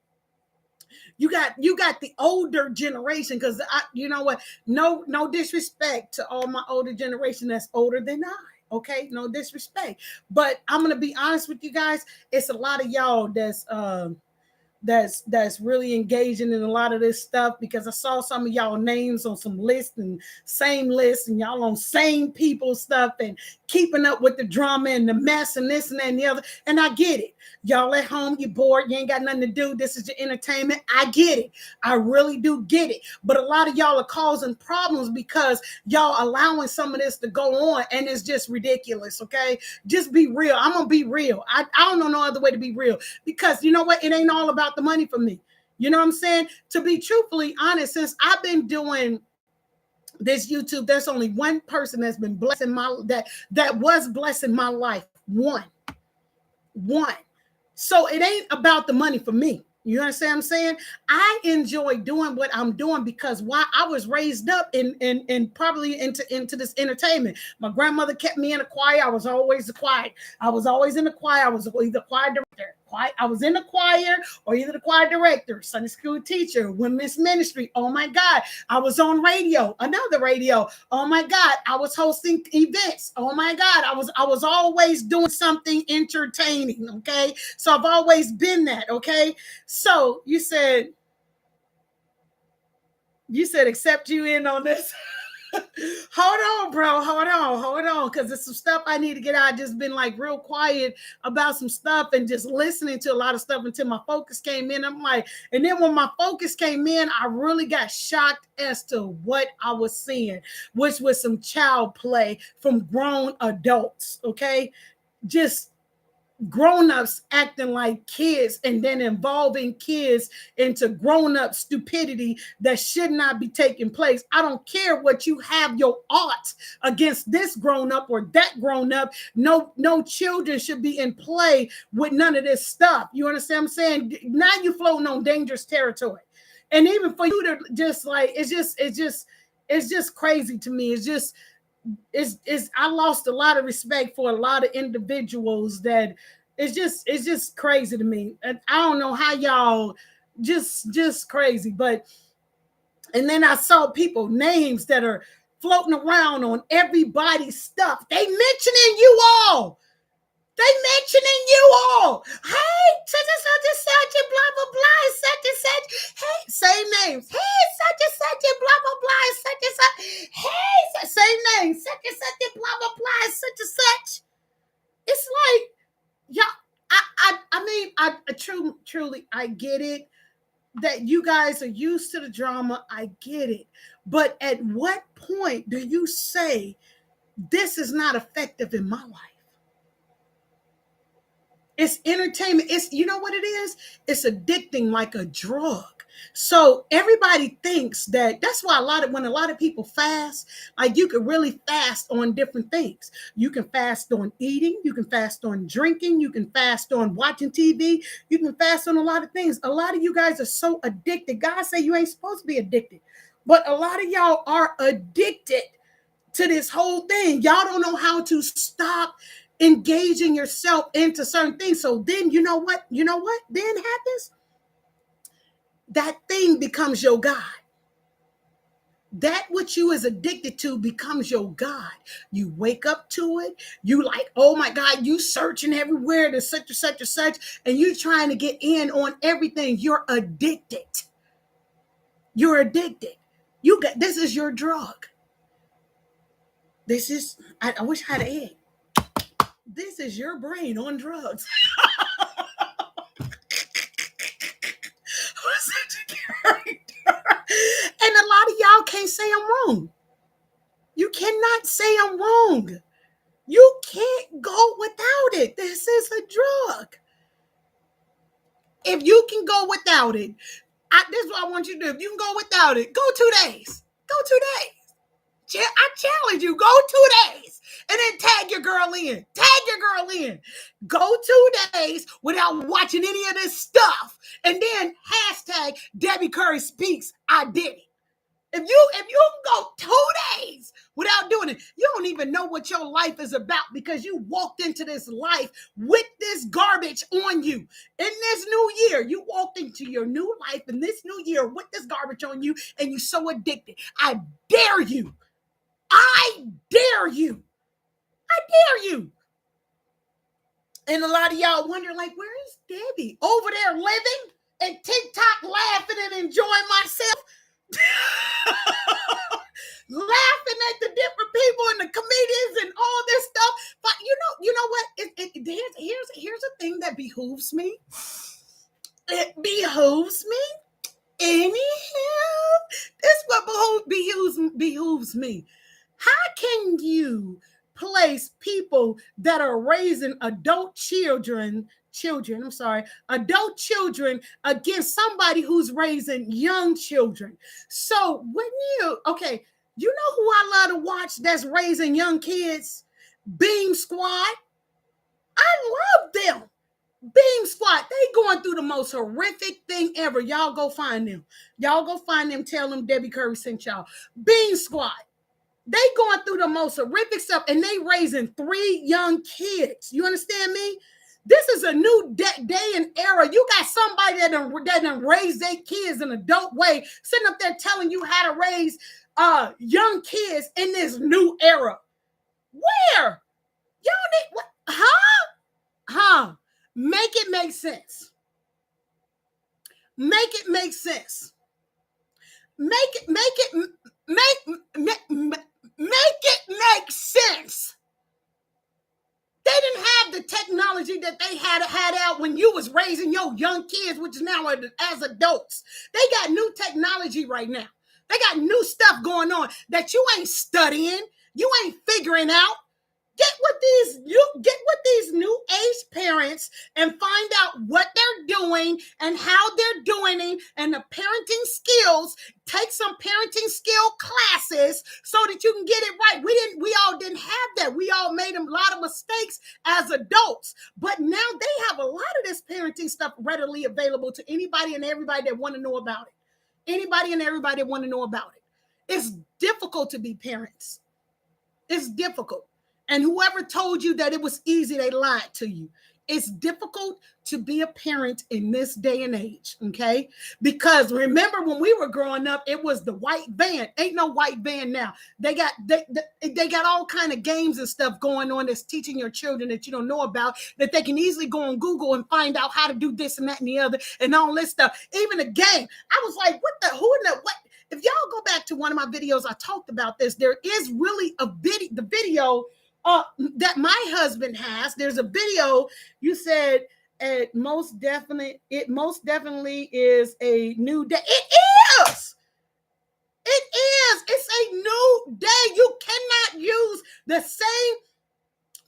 You got the older generation, because you know what? No disrespect to all my older generation that's older than I. Okay, no disrespect, but I'm gonna be honest with you guys. It's a lot of y'all that's that's really engaging in a lot of this stuff, because I saw some of y'all names on some lists and same lists, and y'all on same people stuff and keeping up with the drama and the mess and this and that and the other. And I get it. Y'all at home, you bored, you ain't got nothing to do. This is your entertainment. I get it. I really do get it. But a lot of y'all are causing problems because y'all allowing some of this to go on, and it's just ridiculous. Okay, just be real. I'm gonna be real. I don't know no other way to be real, because you know what? It ain't all about the money for me. You know what I'm saying? To be truthfully honest, since I've been doing this YouTube, there's only one person that's been blessing my that was blessing my life. One. So it ain't about the money for me. You understand what I'm saying? I enjoy doing what I'm doing because why I was raised up in probably into this entertainment. My grandmother kept me in a choir. I was always the choir. I was always in the choir. I was either choir director. I was in the choir or either the choir director, Sunday school teacher, women's ministry. Oh my God. I was on radio, another radio. Oh my God. I was hosting events. Oh my God. I was always doing something entertaining. Okay. So I've always been that. Okay. So you said, accept you in on this. Hold on, bro. Hold on. Because there's some stuff I need to get out. I just been like real quiet about some stuff and just listening to a lot of stuff until my focus came in. I'm like, and then when my focus came in, I really got shocked as to what I was seeing, which was some child play from grown adults. Okay. Just grown-ups acting like kids and then involving kids into grown-up stupidity that should not be taking place. I don't care what you have your odds against this grown-up or that grown-up. No children should be in play with none of this stuff. You understand what I'm saying? Now you're floating on dangerous territory. And even for you to just like, it's just crazy to me. It's I lost a lot of respect for a lot of individuals that it's just crazy to me. And I don't know how y'all just crazy. But and then I saw people names that are floating around on everybody's stuff. They mentioning you all. They mentioning you all. Hey, such and such and blah blah blah, such and such. Hey, same names. Hey, such and such and blah blah blah, such and such. Hey, same name. Such and such and blah blah blah, such and such. It's like, yeah. Truly, I get it that you guys are used to the drama. I get it, but at what point do you say this is not effective in my life? It's entertainment. It's, you know what it is? It's addicting like a drug. So everybody thinks that's why when a lot of people fast, like you can really fast on different things. You can fast on eating, you can fast on drinking, you can fast on watching TV, you can fast on a lot of things. A lot of you guys are so addicted. God say you ain't supposed to be addicted, but a lot of y'all are addicted to this whole thing. Y'all don't know how to stop engaging yourself into certain things. So then you know what then happens? That thing becomes your God. That which you is addicted to becomes your God. You wake up to it. You like, oh my God, you searching everywhere to such or such or such, and you trying to get in on everything. You're addicted. You're addicted. This is your drug. This is, I wish I had an egg. This is your brain on drugs. Who's such a character? And a lot of y'all can't say I'm wrong. You cannot say I'm wrong. You can't go without it. This is a drug. If you can go without it, this is what I want you to do. If you can go without it, go 2 days. Go 2 days. I challenge you, go 2 days and then tag your girl in. Tag your girl in. Go 2 days without watching any of this stuff. And then hashtag Debbie Curry speaks, I did it. If you go 2 days without doing it, you don't even know what your life is about, because you walked into this life with this garbage on you. In this new year, you walked into your new life in this new year with this garbage on you, and you're so addicted. I dare you. I dare you. I dare you. And a lot of y'all wonder, like, where is Debbie? Over there living? and TikTok laughing and enjoying myself. Laughing at the different people and the comedians and all this stuff. But you know what? Here's a thing that behooves me. It behooves me. Anyhow, this what behooves me. How can you place people that are raising adult children, adult children against somebody who's raising young children? So when you know who I love to watch that's raising young kids? Beam Squad. I love them. Beam Squad, they going through the most horrific thing ever. Y'all go find them. Y'all go find them. Tell them Debbie Curry sent y'all. Beam Squad. They going through the most horrific stuff, and they raising 3 young kids. You understand me? This is a new day and era. You got somebody that done raise their kids in an adult way, sitting up there telling you how to raise young kids in this new era. Where? Y'all need what? Huh? Make it make sense. Make it make sense. Make it make sense. They didn't have the technology that they had out when you was raising your young kids, which is now as adults. They got new technology right now. They got new stuff going on that you ain't studying. You ain't figuring out. Get with these new age parents and find out what they're doing and how they're doing it and the parenting skills. Take some parenting skill classes so that you can get it right. We all didn't have that. We all made a lot of mistakes as adults. But now they have a lot of this parenting stuff readily available to anybody and everybody that want to know about it. Anybody and everybody that want to know about it. It's difficult to be parents. It's difficult. And whoever told you that it was easy, they lied to you. It's difficult to be a parent in this day and age, okay? Because remember when we were growing up, it was the white van. Ain't no white van now. They got all kind of games and stuff going on that's teaching your children that you don't know about, that they can easily go on Google and find out how to do this and that and the other and all this stuff. Even a game. I was like, what? If y'all go back to one of my videos, I talked about this. There is really the video that my husband has. There's a video. You said it most definitely is a new day. It is. It's a new day. You cannot use the same.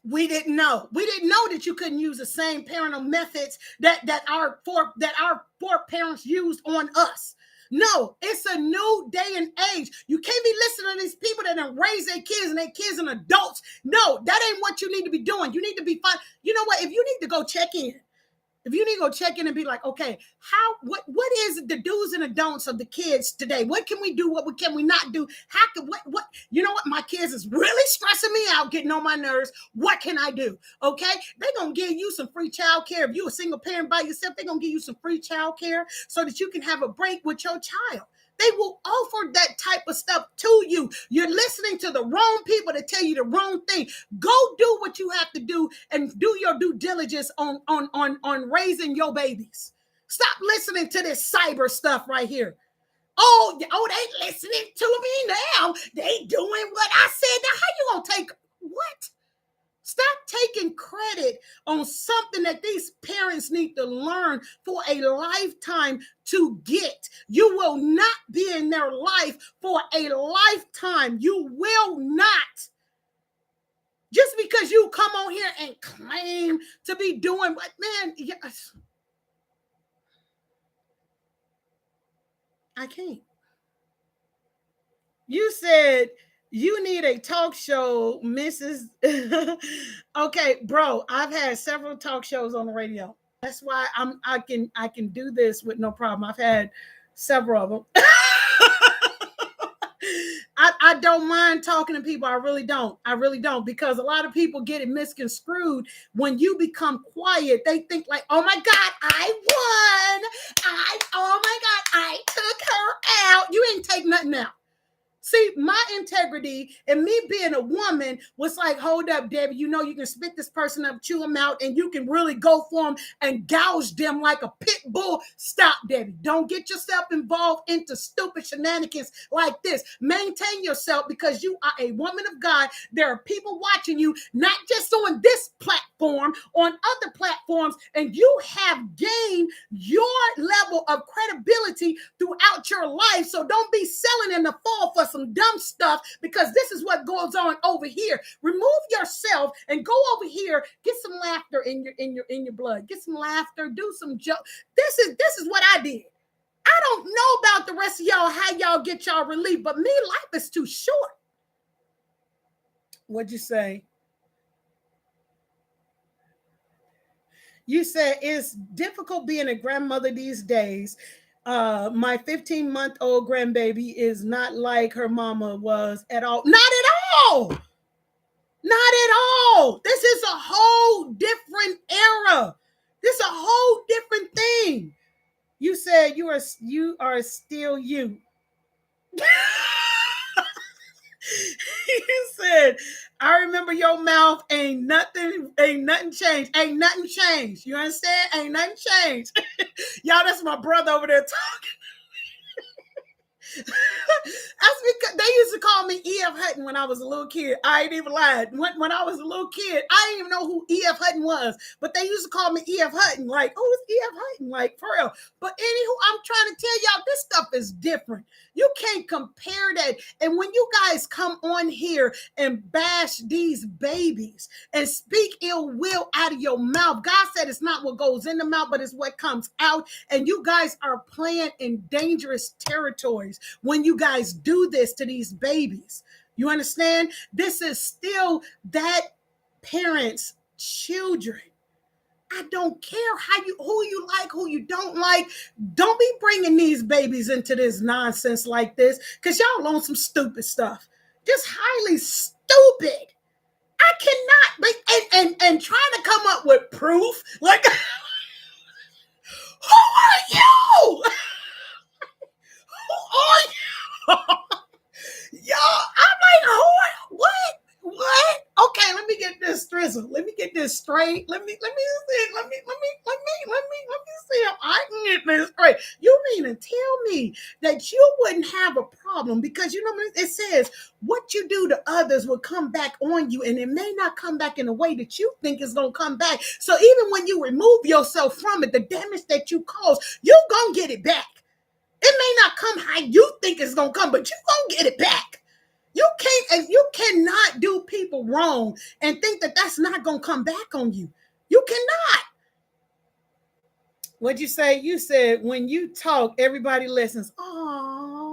We didn't know that you couldn't use the same parental methods that our foreparents used on us. No, it's a new day and age. You can't be listening to these people that done raise their kids and their kids and adults. No, that ain't what you need to be doing. You need to be fine. You know what? If you need to go check in, and be like, okay, what is the do's and the don'ts of the kids today? What can we do? What can we not do? What you know what? My kids is really stressing me out, getting on my nerves. What can I do? Okay, they're gonna give you some free child care. If you're a single parent by yourself, they're gonna give you some free child care so that you can have a break with your child. They will offer that type of stuff to you. You're listening to the wrong people that tell you the wrong thing. Go do what you have to do and do your due diligence on raising your babies. Stop listening to this cyber stuff right here. Oh, they listening to me now. They doing what I said. Now, how you gonna take what? Stop taking credit on something that these parents need to learn for a lifetime to get. You will not be in their life for a lifetime. You will not. Just because you come on here and claim to be doing what, man, yes. I can't. You said you need a talk show, Mrs. Okay, bro, I've had several talk shows on the radio. That's why I can do this with no problem. I've had several of them. I don't mind talking to people. I really don't. Because a lot of people get it misconstrued. When you become quiet, they think like, oh my God, I won. Oh my God, I took her out. You ain't take nothing out. See, my integrity and me being a woman was like, hold up, Debbie, you know you can spit this person up, chew them out, and you can really go for them and gouge them like a pit bull. Stop, Debbie. Don't get yourself involved into stupid shenanigans like this. Maintain yourself because you are a woman of God. There are people watching you, not just on this platform, on other platforms, and you have gained your level of credibility throughout your life. So don't be selling in the fall for some dumb stuff, because this is what goes on over here. Remove yourself and go over here. Get some laughter in your blood. Get some laughter. Do some joke. This is what I did. I don't know about the rest of y'all, how y'all get y'all relief, but me, life is too short. What'd you say? You said it's difficult being a grandmother these days. My 15-month-old grandbaby is not like her mama was at all. Not at all. Not at all. This is a whole different era. This is a whole different thing. You said you are still you. You said, I remember your mouth, ain't nothing changed. Ain't nothing changed. You understand? Ain't nothing changed. Y'all, that's my brother over there talking. That's because they used to call me E.F. Hutton when I was a little kid. I ain't even lied. When I was a little kid, I didn't even know who E.F. Hutton was, but they used to call me E.F. Hutton. Like, who is E.F. Hutton? Like, for real. But anywho, I'm trying to tell y'all, this stuff is different. You can't compare that. And when you guys come on here and bash these babies and speak ill will out of your mouth, God said it's not what goes in the mouth, but it's what comes out. And you guys are playing in dangerous territories when you guys do this to these babies. You understand? This is still that parent's children. I don't care who you like, who you don't like. Don't be bringing these babies into this nonsense like this, because y'all on some stupid stuff. Just highly stupid. I cannot be and trying to come up with proof. Like, who are you? Who are you? Y'all, I'm like, what? Okay, let me get this strizzle. Let me get this straight. Let me see. Let me see if I can get this straight. You mean to tell me that you wouldn't have a problem, because you know it says what you do to others will come back on you, and it may not come back in a way that you think is gonna come back. So even when you remove yourself from it, the damage that you cause, you're gonna get it back. It may not come how you think it's gonna come, but you're gonna get it back. You cannot do people wrong and think that that's not gonna come back on you. You cannot. What'd you say? You said when you talk, everybody listens. Oh.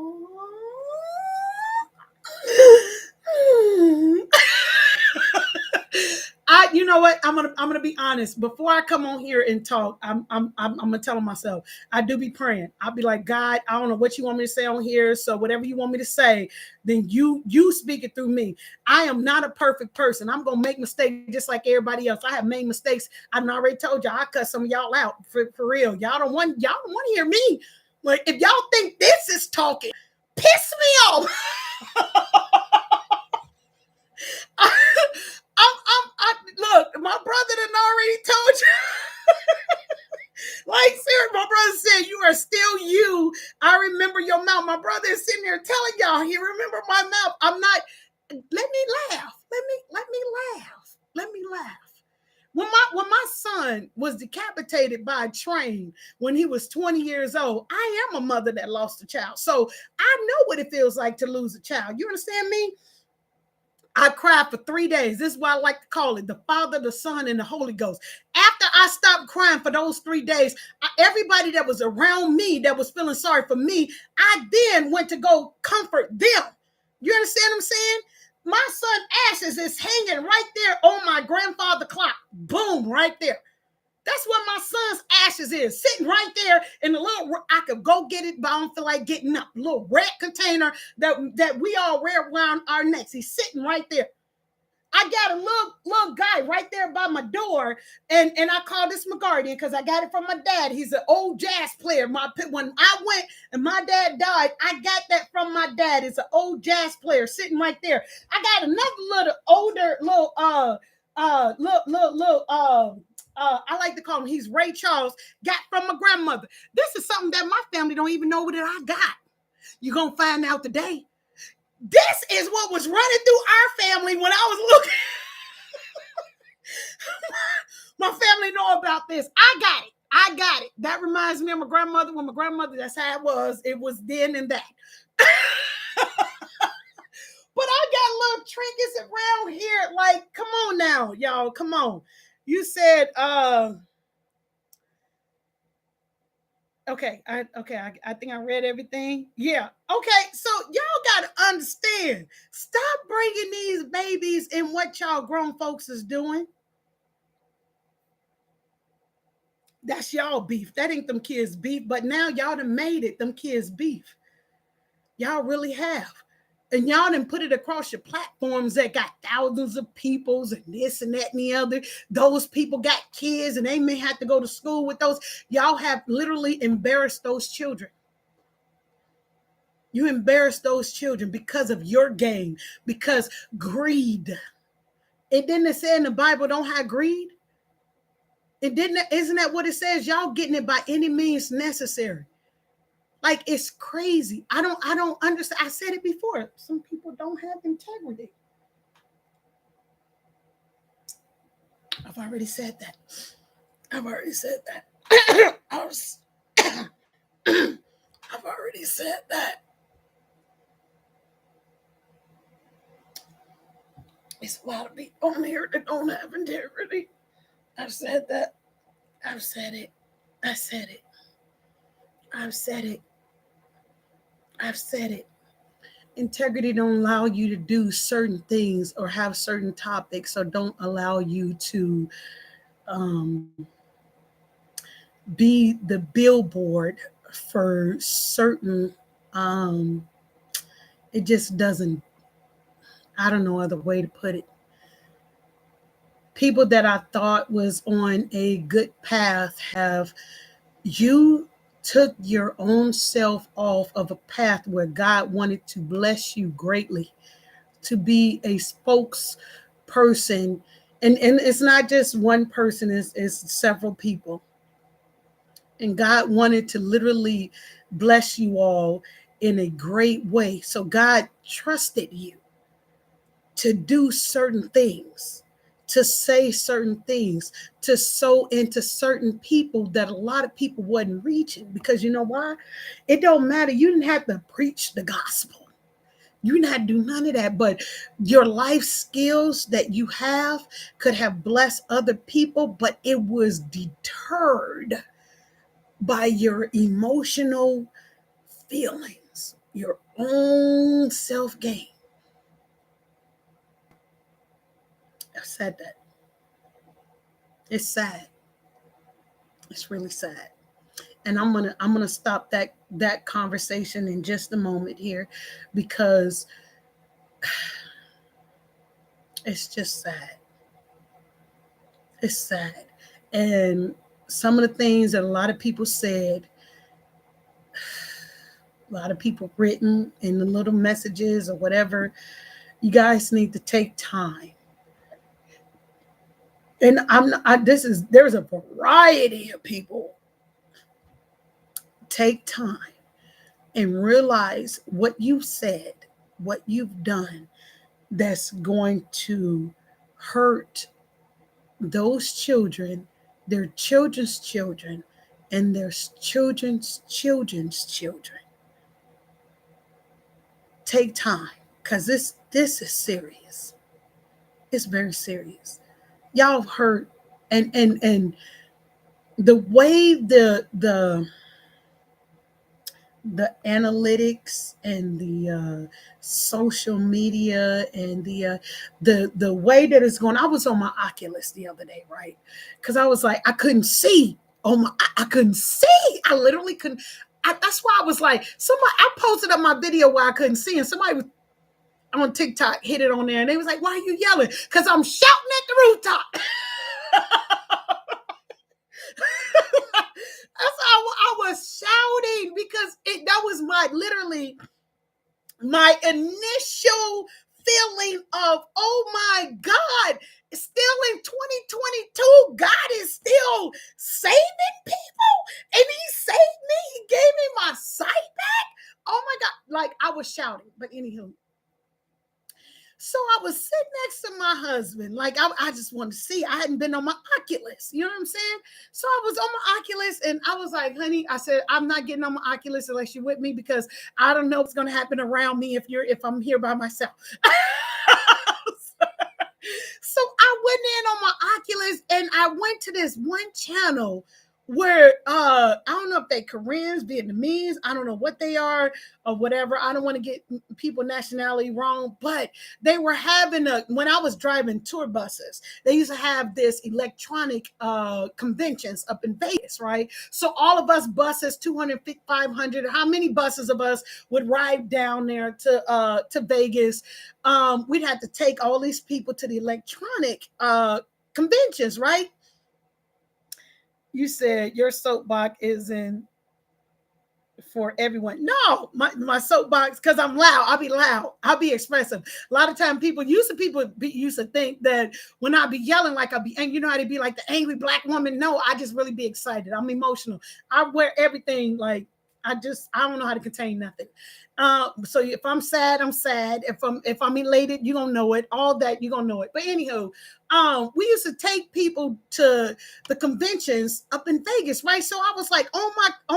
You know what? I'm gonna be honest. Before I come on here and talk, I'm gonna tell myself, I do be praying. I'll be like, God, I don't know what you want me to say on here, so whatever you want me to say, then you speak it through me. I am not a perfect person. I'm gonna make mistakes just like everybody else. I have made mistakes. I've already told y'all I cut some of y'all out for real. Y'all don't want to hear me. Like, if y'all think this is talking, piss me off. Look, my brother done already told you. Like, Sarah, my brother said, you are still you. I remember your mouth. My brother is sitting here telling y'all, he remember my mouth. I'm not. Let me laugh. Let me laugh. When my son was decapitated by a train when he was 20 years old, I am a mother that lost a child. So I know what it feels like to lose a child. You understand me? I cried for 3 days. This is why I like to call it the Father, the Son, and the Holy Ghost. After I stopped crying for those 3 days, everybody that was around me that was feeling sorry for me, I then went to go comfort them. You understand what I'm saying? My son's ashes is hanging right there on my grandfather clock. Boom, right there. That's what my son's ashes is, sitting right there in the little, I could go get it, but I don't feel like getting up. Little red container that we all wear around our necks. He's sitting right there. I got a little guy right there by my door, and I call this my guardian because I got it from my dad. He's an old jazz player. When I went and my dad died, I got that from my dad. It's an old jazz player sitting right there. I got another little older I like to call him. He's Ray Charles. Got from my grandmother. This is something that my family don't even know that I got. You're gonna find out today. This is what was running through our family when I was looking. My family know about this. I got it. I got it. That reminds me of my grandmother. When my grandmother, that's how it was. It was then and that. But I got little trinkets around here. Like, come on now, y'all. Come on. You said, okay, I think I read everything. Yeah. Okay, so y'all gotta understand. Stop bringing these babies in what y'all grown folks is doing. That's y'all beef. That ain't them kids' beef. But now y'all done made it them kids' beef. Y'all really have. And y'all done put it across your platforms that got thousands of peoples and this and that and the other. Those people got kids and they may have to go to school with those. Y'all have literally embarrassed those children. You embarrass those children because of your game, because greed. It didn't say in the Bible, don't have greed. It didn't. Isn't that what it says? Y'all getting it by any means necessary. Like, it's crazy. I don't understand. I said it before. Some people don't have integrity. I've already said that. I've already said that. I've already said that. It's a lot of people on here that don't have integrity. I've said that. I've said it. I said it. I've said it. I've said it. Integrity don't allow you to do certain things or have certain topics, or don't allow you to be the billboard for certain. It just doesn't. I don't know other way to put it. People that I thought was on a good path have you took your own self off of a path where God wanted to bless you greatly, to be a spokesperson. And it's not just one person, it's several people. And God wanted to literally bless you all in a great way. So God trusted you to do certain things, to say certain things, to sow into certain people that a lot of people wasn't reaching. Because you know why? It don't matter. You didn't have to preach the gospel. You didn't have to do none of that. But your life skills that you have could have blessed other people, but it was deterred by your emotional feelings, your own self-gain. I've said that. It's sad. It's really sad. And I'm gonna stop that conversation in just a moment here, because it's just sad. It's sad. And some of the things that a lot of people said, a lot of people written in the little messages or whatever, you guys need to take time. And there's a variety of people. Take time and realize what you've said, what you've done, that's going to hurt those children, their children's children, and their children's children's children. Take time, because this is serious. It's very serious. Y'all have heard, and the way the analytics and the social media and the way that it's going. I was on my Oculus the other day, right? Because I was like, I couldn't see. I couldn't see. I literally couldn't. That's why I was like, I posted up my video where I couldn't see, and somebody was, on TikTok hit it on there, and they was like, "Why are you yelling?" Because I'm shouting at the rooftop. That's how I was shouting because that was my literally my initial feeling of, oh my God, still in 2022, God is still saving people, and He saved me. He gave me my sight back. Oh my God, like I was shouting. But anywho, so I was sitting next to my husband. Like I just wanted to see. I hadn't been on my Oculus. You know what I'm saying? So I was on my Oculus and I was like, honey, I said, I'm not getting on my Oculus unless you're with me because I don't know what's gonna happen around me if I'm here by myself. So I went in on my Oculus and I went to this one channel where I don't know if they Koreans, Vietnamese, I don't know what they are or whatever. I don't want to get people nationality wrong, but they were having when I was driving tour buses, they used to have this electronic conventions up in Vegas, right? So all of us buses, 200, 500, how many buses of us would ride down there to Vegas? We'd have to take all these people to the electronic conventions, right? You said your soapbox isn't for everyone. No, my soapbox, because I'm loud. I'll be loud. I'll be expressive. A lot of time people used to think that when I be yelling like I'll be angry, you know how to be like the angry black woman. No, I just really be excited. I'm emotional. I wear everything like I don't know how to contain nothing. So if I'm sad, I'm sad. If I'm elated, you're gonna know it. All that you're gonna know it. But anywho, we used to take people to the conventions up in Vegas, right? So I was like on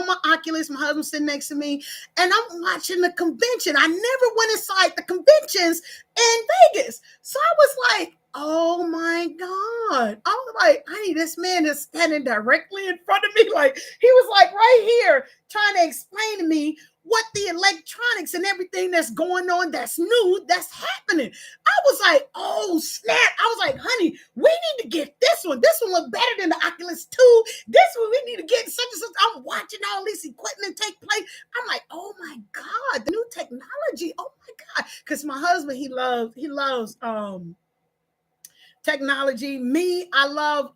my Oculus, my husband sitting next to me, and I'm watching the convention. I never went inside the conventions in Vegas. So I was like, oh my God. I was like, honey, this man is standing directly in front of me. Like he was like right here trying to explain to me what the electronics and everything that's going on that's new, that's happening. I was like, oh snap. I was like, honey, we need to get this one. This one looks better than the Oculus 2. This one we need to get such and such. I'm watching all this equipment take place. I'm like, oh my God, the new technology. Oh my God. Because my husband, he loves technology. Me, I love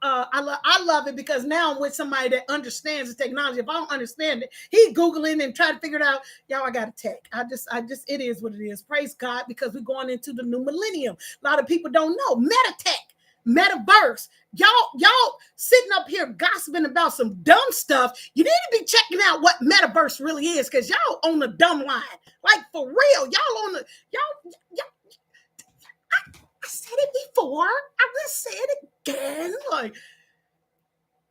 it because now I'm with somebody that understands the technology. If I don't understand it, he Googling and trying to figure it out. Y'all, I got a tech. I just, it is what it is. Praise God, because we're going into the new millennium. A lot of people don't know. Meta tech, metaverse. Y'all sitting up here gossiping about some dumb stuff. You need to be checking out what metaverse really is, because y'all on the dumb line. Like for real. Y'all on the, y'all I said it before. I just said it again. Like,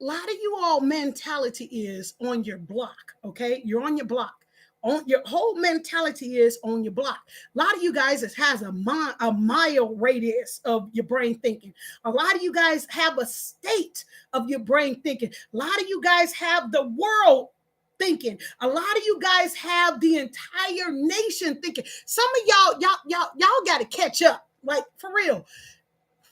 a lot of you all mentality is on your block, okay? You're on your block. On your whole mentality is on your block. A lot of you guys has a mile radius of your brain thinking. A lot of you guys have a state of your brain thinking. A lot of you guys have the world thinking. A lot of you guys have the entire nation thinking. Some of y'all got to catch up. Like for real.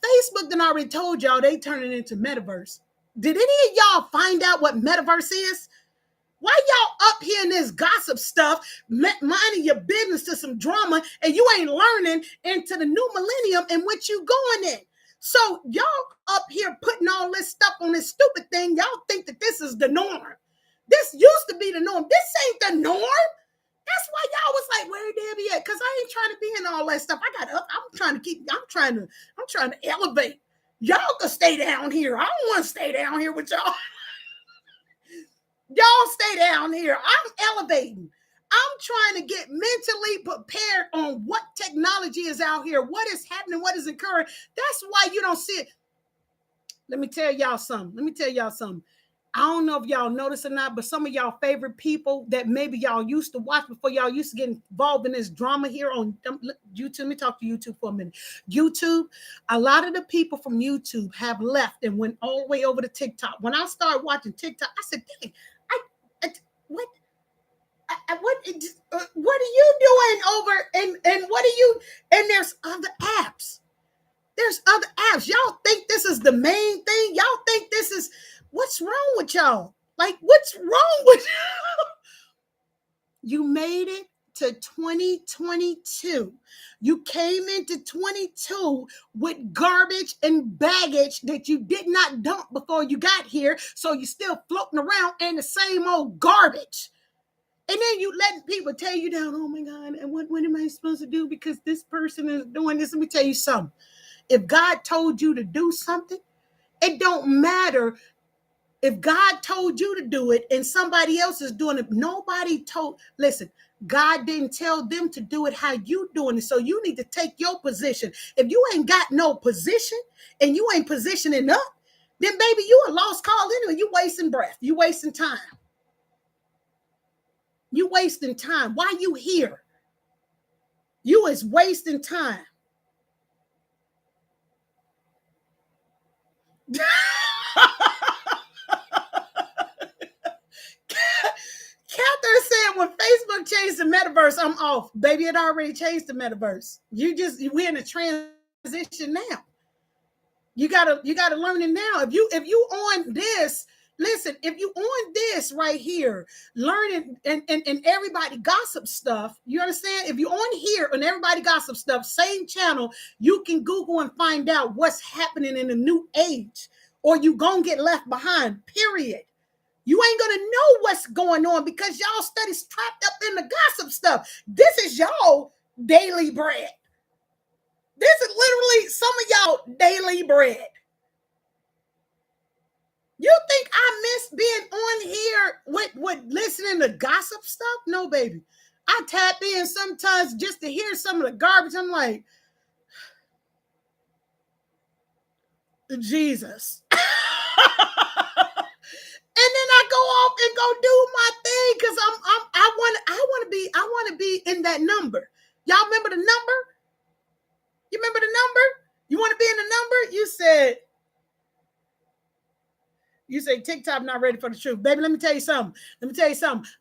Facebook done already told y'all they turning into metaverse. Did any of y'all find out what metaverse is? Why y'all up here in this gossip stuff, minding your business to some drama, and you ain't learning into the new millennium in which you going in? So y'all up here putting all this stuff on this stupid thing. Y'all think that this is the norm. This used to be the norm. This ain't the norm. That's why y'all was like, where Debbie at? Because I ain't trying to be in all that stuff. I'm trying to elevate. Y'all can stay down here. I don't want to stay down here with y'all. Y'all stay down here. I'm elevating. I'm trying to get mentally prepared on what technology is out here, what is happening, what is occurring. That's why you don't see it. Let me tell y'all something. I don't know if y'all notice or not, but some of y'all favorite people that maybe y'all used to watch before y'all used to get involved in this drama here on YouTube. Let me talk to YouTube for a minute. YouTube, a lot of the people from YouTube have left and went all the way over to TikTok. When I started watching TikTok, I said, dang, what are you doing over and what are you, and there's other apps. There's other apps. Y'all think this is the main thing? Y'all think this is, what's wrong with y'all? Like, what's wrong with you? You made it to 2022. You came into 22 with garbage and baggage that you did not dump before you got here. So you're still floating around in the same old garbage. And then you let people tear you down. Oh my God. And what am I supposed to do? Because this person is doing this. Let me tell you something. If God told you to do something, it don't matter. If God told you to do it and somebody else is doing it, listen, God didn't tell them to do it how you doing it. So you need to take your position. If you ain't got no position and you ain't positioning up, then baby, you a lost cause anyway. You wasting breath. You wasting time. You wasting time. Why you here? You is wasting time. Catherine said, when Facebook changed the metaverse, I'm off. Baby, it already changed the metaverse. We're in a transition now. You gotta learn it now. If you on this, listen, if you on this right here, learning and everybody gossip stuff, you understand? If you on here and everybody gossip stuff, same channel, you can Google and find out what's happening in the new age, or you gonna get left behind, period. You ain't gonna know what's going on because y'all studies trapped up in the gossip stuff. This is y'all daily bread. This is literally some of y'all daily bread. You think I miss being on here with listening to gossip stuff? No, baby. I tap in sometimes just to hear some of the garbage. I'm like, Jesus. And then I go off and go do my thing because I want to be in that number. Y'all remember the number? You remember the number? You want to be in the number? You say TikTok not ready for the truth. Baby, let me tell you something.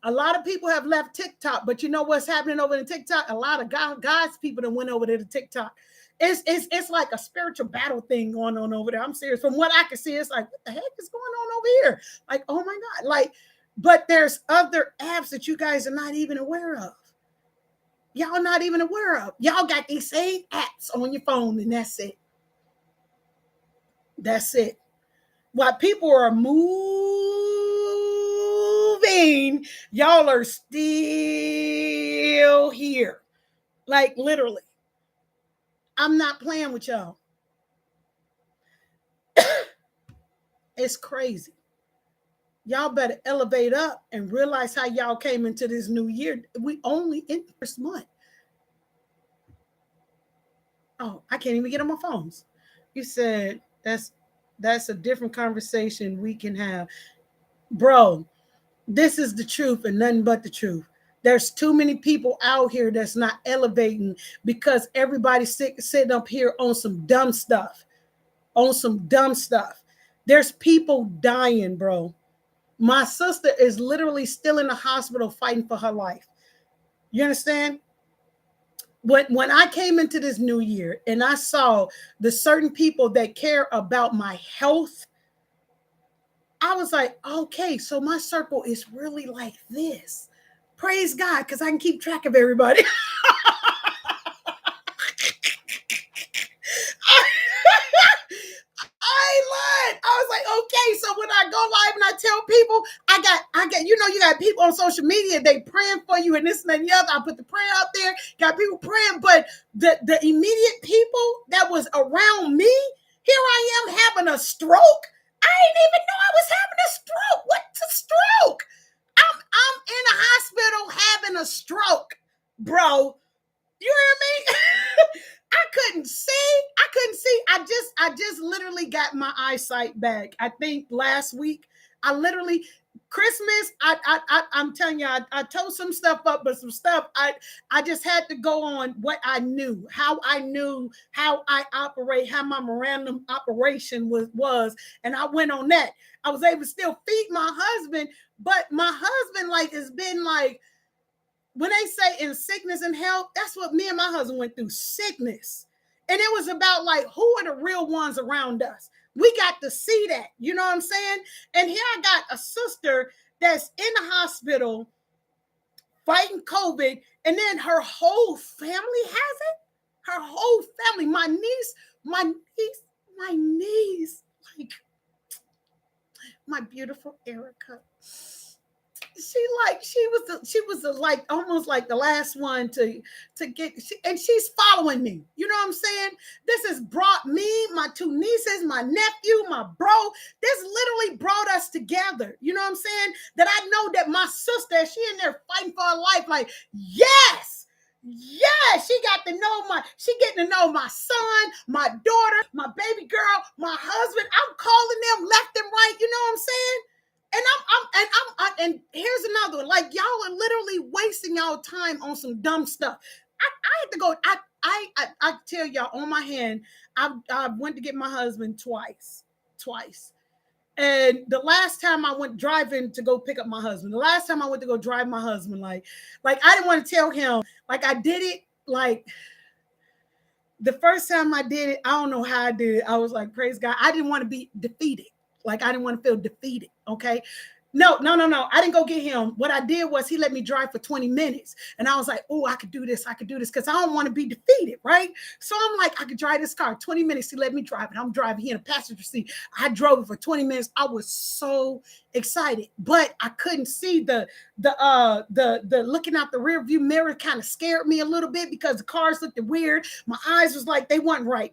A lot of people have left TikTok, but you know what's happening over in TikTok? A lot of God's people that went over there to TikTok. It's like a spiritual battle thing going on over there. I'm serious. From what I can see, it's like, what the heck is going on over here? Like, oh my God. Like, but there's other apps that you guys are not even aware of. Y'all not even aware of. Y'all got these same apps on your phone, and that's it. That's it. While people are moving, y'all are still here. Like literally. I'm not playing with y'all. It's crazy. Y'all better elevate up and realize how y'all came into this new year. We only in the first month. Oh, I can't even get on my phones. You said that's a different conversation we can have. Bro, this is the truth and nothing but the truth. There's too many people out here that's not elevating because everybody's sitting up here on some dumb stuff. There's people dying, bro. My sister is literally still in the hospital fighting for her life. You understand? When I came into this new year and I saw the certain people that care about my health, I was like, okay, so my circle is really like this. Praise God, because I can keep track of everybody. I was like, okay, so when I go live and I tell people, I got, you got people on social media, they praying for you and this and that and the other. I put the prayer out there, got people praying, but the immediate people that was around me, here I am having a stroke. I didn't even know I was having a stroke. What's a stroke? I'm in a hospital having a stroke, bro. You hear me? I couldn't see. I just literally got my eyesight back. I think last week. I literally Christmas. I'm telling you, I told some stuff up, but some stuff I just had to go on what I knew, how I operate, how my random operation was, and I went on that. I was able to still feed my husband, but my husband has been like. When they say in sickness and health, that's what me and my husband went through, sickness. And it was about who are the real ones around us? We got to see that, you know what I'm saying? And here I got a sister that's in the hospital fighting COVID, and then her whole family has it. Her whole family, my niece, like my beautiful Erica. She was like almost like the last one to get, and she's following me. You know what I'm saying? This has brought me, my two nieces, my nephew, my bro. This literally brought us together. You know what I'm saying? That I know that my sister, she in there fighting for her life. Like, yes. Yeah, she getting to know my son, my daughter, my baby girl, my husband. I'm calling them left and right. You know what I'm saying? And here's another one. Like, y'all are literally wasting y'all time on some dumb stuff. I had to go. I tell y'all on my hand. I went to get my husband twice. And the last time I went driving to go pick up my husband, the last time I went to go drive my husband, like I didn't want to tell him. Like, I did it. Like, the first time I did it, I don't know how I did it. I was like, praise God. I didn't want to be defeated. Like, I didn't want to feel defeated. Okay. No. I didn't go get him. What I did was he let me drive for 20 minutes. And I was like, oh, I could do this. Because I don't want to be defeated, right? So I'm like, I could drive this car 20 minutes. He let me drive it. I'm driving. He in a passenger seat. I drove it for 20 minutes. I was so excited, but I couldn't see the looking out the rear view mirror kind of scared me a little bit because the cars looked weird. My eyes was like, they weren't right.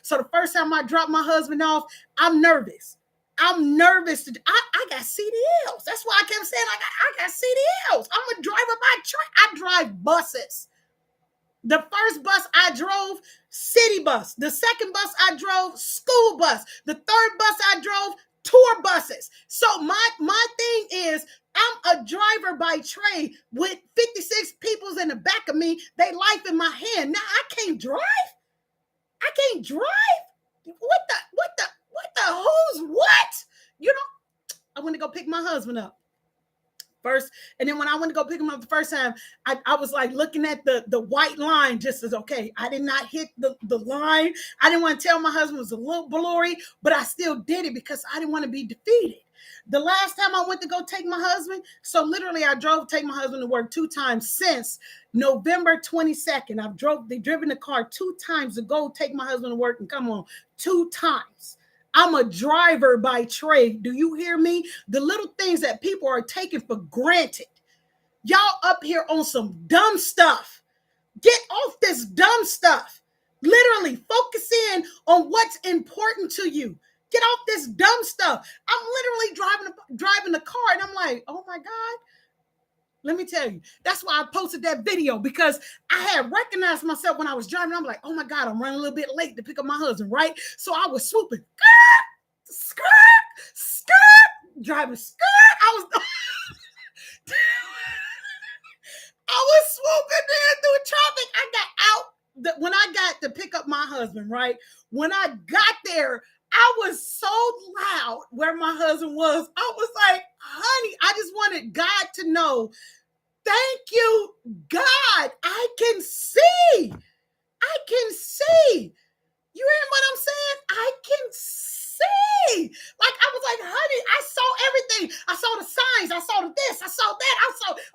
So the first time I dropped my husband off, I'm nervous. I got CDLs. That's why I kept saying I got CDLs. I'm a driver by truck. I drive buses. The first bus I drove, city bus. The second bus I drove, school bus. The third bus I drove, tour buses. So my thing is, I'm a driver by trade with 56 peoples in the back of me. They life in my hand. Now I can't drive. Who's what? You know, I went to go pick my husband up first. And then when I went to go pick him up the first time, I was like looking at the white line just as, okay, I did not hit the line. I didn't want to tell my husband it was a little blurry, but I still did it because I didn't want to be defeated. The last time I went to go take my husband, so literally I drove to take my husband to work 2 times since November 22nd. I've driven the car 2 times to go take my husband to work and come on 2 times. I'm a driver by trade. Do you hear me? The little things that people are taking for granted. Y'all up here on some dumb stuff. Get off this dumb stuff. Literally focus in on what's important to you. Get off this dumb stuff. I'm literally driving the car and I'm like, oh my God. Let me tell you, that's why I posted that video, because I had recognized myself when I was driving. I'm like, oh my God, I'm running a little bit late to pick up my husband, right? So I was swooping, skirt, driving skirt. I was swooping in through traffic. I got out when I got to pick up my husband, right? When I got there, I was so loud where my husband was. I was like, honey, I just wanted God to know, thank you, God. I can see. You hear what I'm saying? I can see. Like, I was like, honey, I saw everything. I saw the signs. I saw this. I saw that.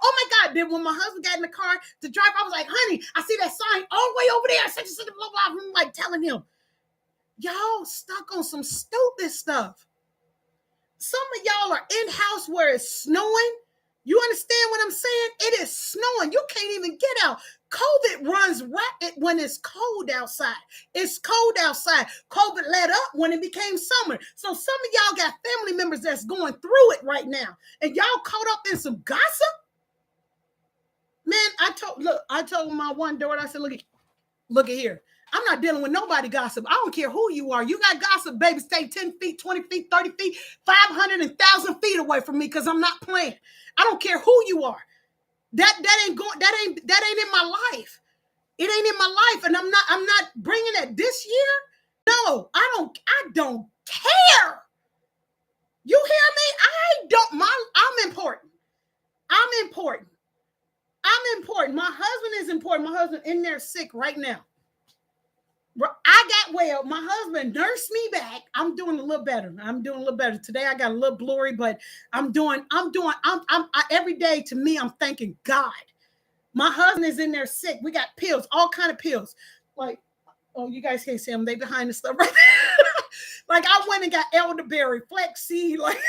Oh my God. Then when my husband got in the car to drive, I was like, honey, I see that sign all the way over there. Such and such, blah, blah, blah. I'm like telling him, y'all stuck on some stupid stuff. Some of y'all are in-house where it's snowing. You understand what I'm saying? It is snowing. You can't even get out. COVID runs rapid when it's cold outside. It's cold outside. COVID let up when it became summer. So some of y'all got family members that's going through it right now. And y'all caught up in some gossip. Man, I told my one daughter, I said, look at here. I'm not dealing with nobody gossip. I don't care who you are. You got gossip, baby, stay 10 feet, 20 feet, 30 feet, 500 and 1,000 feet away from me, because I'm not playing. I don't care who you are. That ain't in my life. It ain't in my life. And I'm not bringing it this year. No, I don't care. You hear me? I'm important. I'm important. My husband is important. My husband in there sick right now. I got well. My husband nursed me back. I'm doing a little better. Today I got a little blurry, but every day to me, I'm thanking God. My husband is in there sick. We got pills, all kind of pills. Like, oh, you guys can't see them. They behind the stuff right there. Like I went and got elderberry, flaxseed, like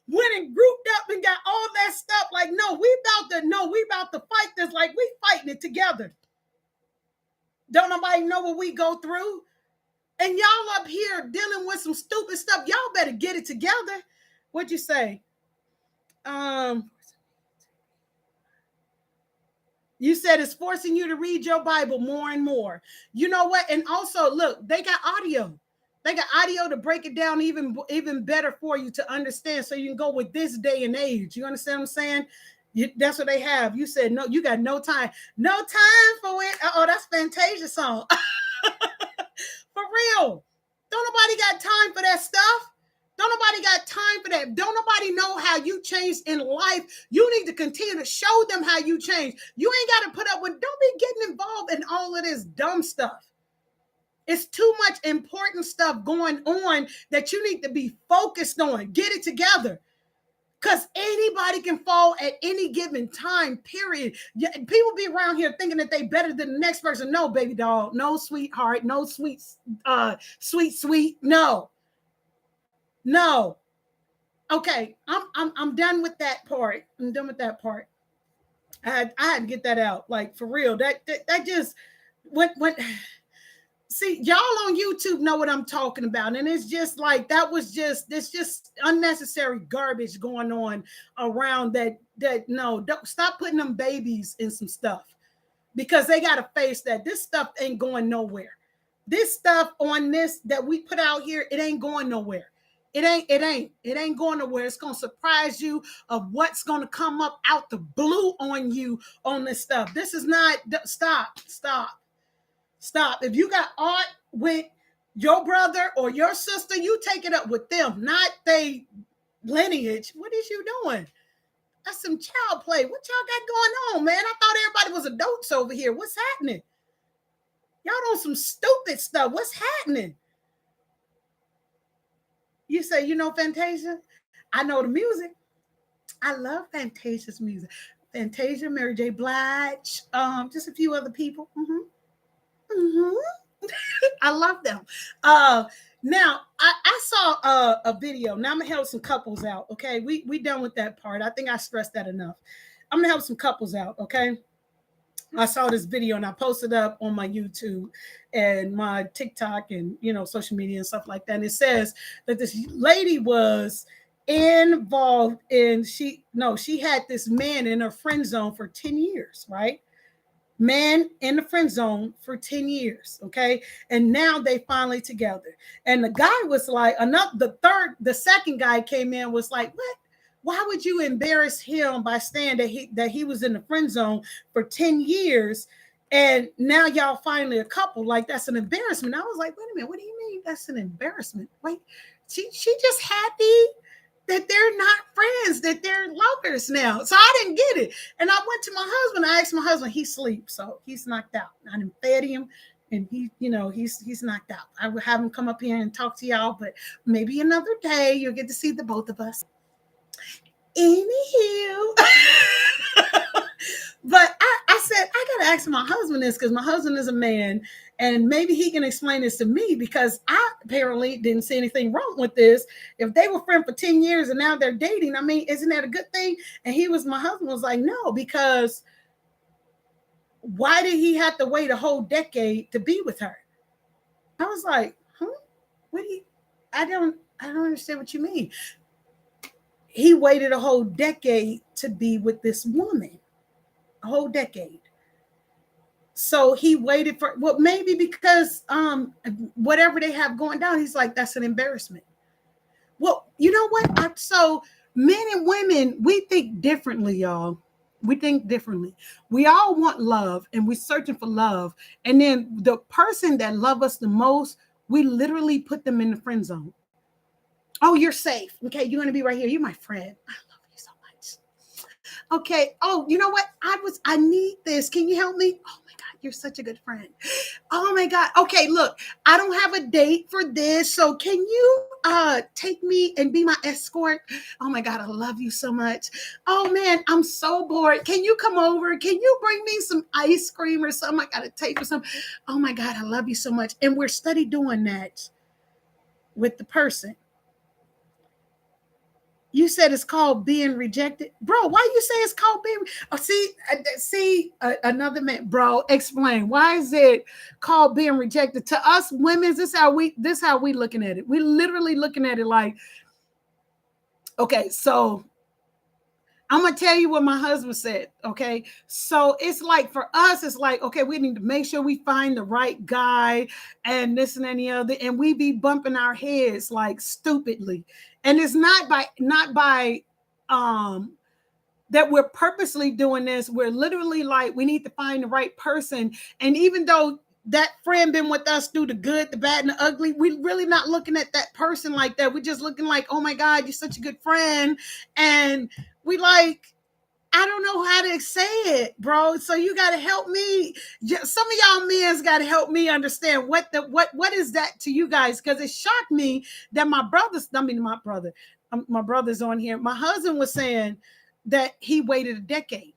went and grouped up and got all that stuff. Like, we about to fight this. Like we fighting it together. Don't nobody know what we go through. And y'all up here dealing with some stupid stuff. Y'all better get it together. What'd you say? You said it's forcing you to read your Bible more and more. You know what? And also, look, they got audio. They got audio to break it down even better for you to understand, so you can go with this day and age. You understand what I'm saying? That's what they have. You said no, you got no time. No time for it. Oh, that's Fantasia song. For real. Don't nobody got time for that stuff. Don't nobody got time for that. Don't nobody know how you changed in life. You need to continue to show them how you changed. You ain't got to put up with, don't be getting involved in all of this dumb stuff. It's too much important stuff going on that you need to be focused on. Get it together. Because anybody can fall at any given time, period. People be around here thinking that they better than the next person. No, baby doll. No, sweetheart. No, sweet. No. No. Okay, I'm done with that part. I'm done with that part. I had to get that out. Like for real. That just what see, y'all on YouTube know what I'm talking about. And it's just like this just unnecessary garbage going on around that no, don't stop putting them babies in some stuff, because they gotta face that this stuff ain't going nowhere. This stuff on this that we put out here, it ain't going nowhere. It ain't going nowhere. It's gonna surprise you of what's gonna come up out the blue on you on this stuff. This is not stop. If you got art with your brother or your sister, you take it up with them, not they lineage. What is you doing? That's some child play. What y'all got going on, man? I thought everybody was adults over here. What's happening? Y'all on some stupid stuff. What's happening? You say, you know Fantasia? I know the music. I love Fantasia's music. Fantasia, Mary J. Blige, just a few other people. I love them. Now I saw a video. Now I'm gonna help some couples out. Okay, we done with that part. I think I stressed that enough. I'm gonna help some couples out. Okay. I saw this video and I posted up on my YouTube and my TikTok and social media and stuff like that. And it says that this lady was involved in she had this man in her friend zone for 10 years, right? Man in the friend zone for 10 years. Okay. And now they finally together. And the guy was like, the second guy came in, was like, what? Why would you embarrass him by saying that he was in the friend zone for 10 years and now y'all finally a couple? Like, that's an embarrassment. I was like, wait a minute, what do you mean that's an embarrassment? Wait, she just happy that they're not friends, that they're lovers now. So I didn't get it. And I went to my husband. I asked my husband, he sleeps, so he's knocked out. I done fed him and he's knocked out. I would have him come up here and talk to y'all, but maybe another day you'll get to see the both of us. Anywho, but I said, I got to ask my husband this, because my husband is a man and maybe he can explain this to me, because I apparently didn't see anything wrong with this. If they were friends for 10 years and now they're dating, I mean, isn't that a good thing? And my husband was like, no, because why did he have to wait a whole decade to be with her? I was like, what do you, I don't understand what you mean. He waited a whole decade to be with this woman, a whole decade. So he waited for, well, maybe because whatever they have going down, he's like, that's an embarrassment. Well, you know what? So men and women, we think differently, y'all. We think differently. We all want love and we're searching for love. And then the person that loves us the most, we literally put them in the friend zone. Oh, you're safe. Okay, you're going to be right here. You're my friend. I love you so much. Okay. Oh, you know what? I need this. Can you help me? Oh my God, you're such a good friend. Oh my God. Okay, look, I don't have a date for this. So can you take me and be my escort? Oh my God, I love you so much. Oh man, I'm so bored. Can you come over? Can you bring me some ice cream or something? I got a tape or something. Oh my God, I love you so much. And we're steady doing that with the person. You said it's called being rejected, bro. Why you say it's called being? Oh, another man, bro. Explain why is it called being rejected to us women? This how we looking at it. We literally looking at it like, okay, so I'm gonna tell you what my husband said. Okay, so it's like for us, it's like okay, we need to make sure we find the right guy and this and any other, and we be bumping our heads like stupidly, and it's not by that we're purposely doing this. We're literally like we need to find the right person, and even though that friend been with us through the good, the bad, and the ugly, we really not looking at that person like that. We're just looking like, oh my God, you're such a good friend, and we like, I don't know how to say it, bro. So you got to help me. Some of y'all men's got to help me understand what is that to you guys, because it shocked me that my brother's on here. My husband was saying that he waited a decade.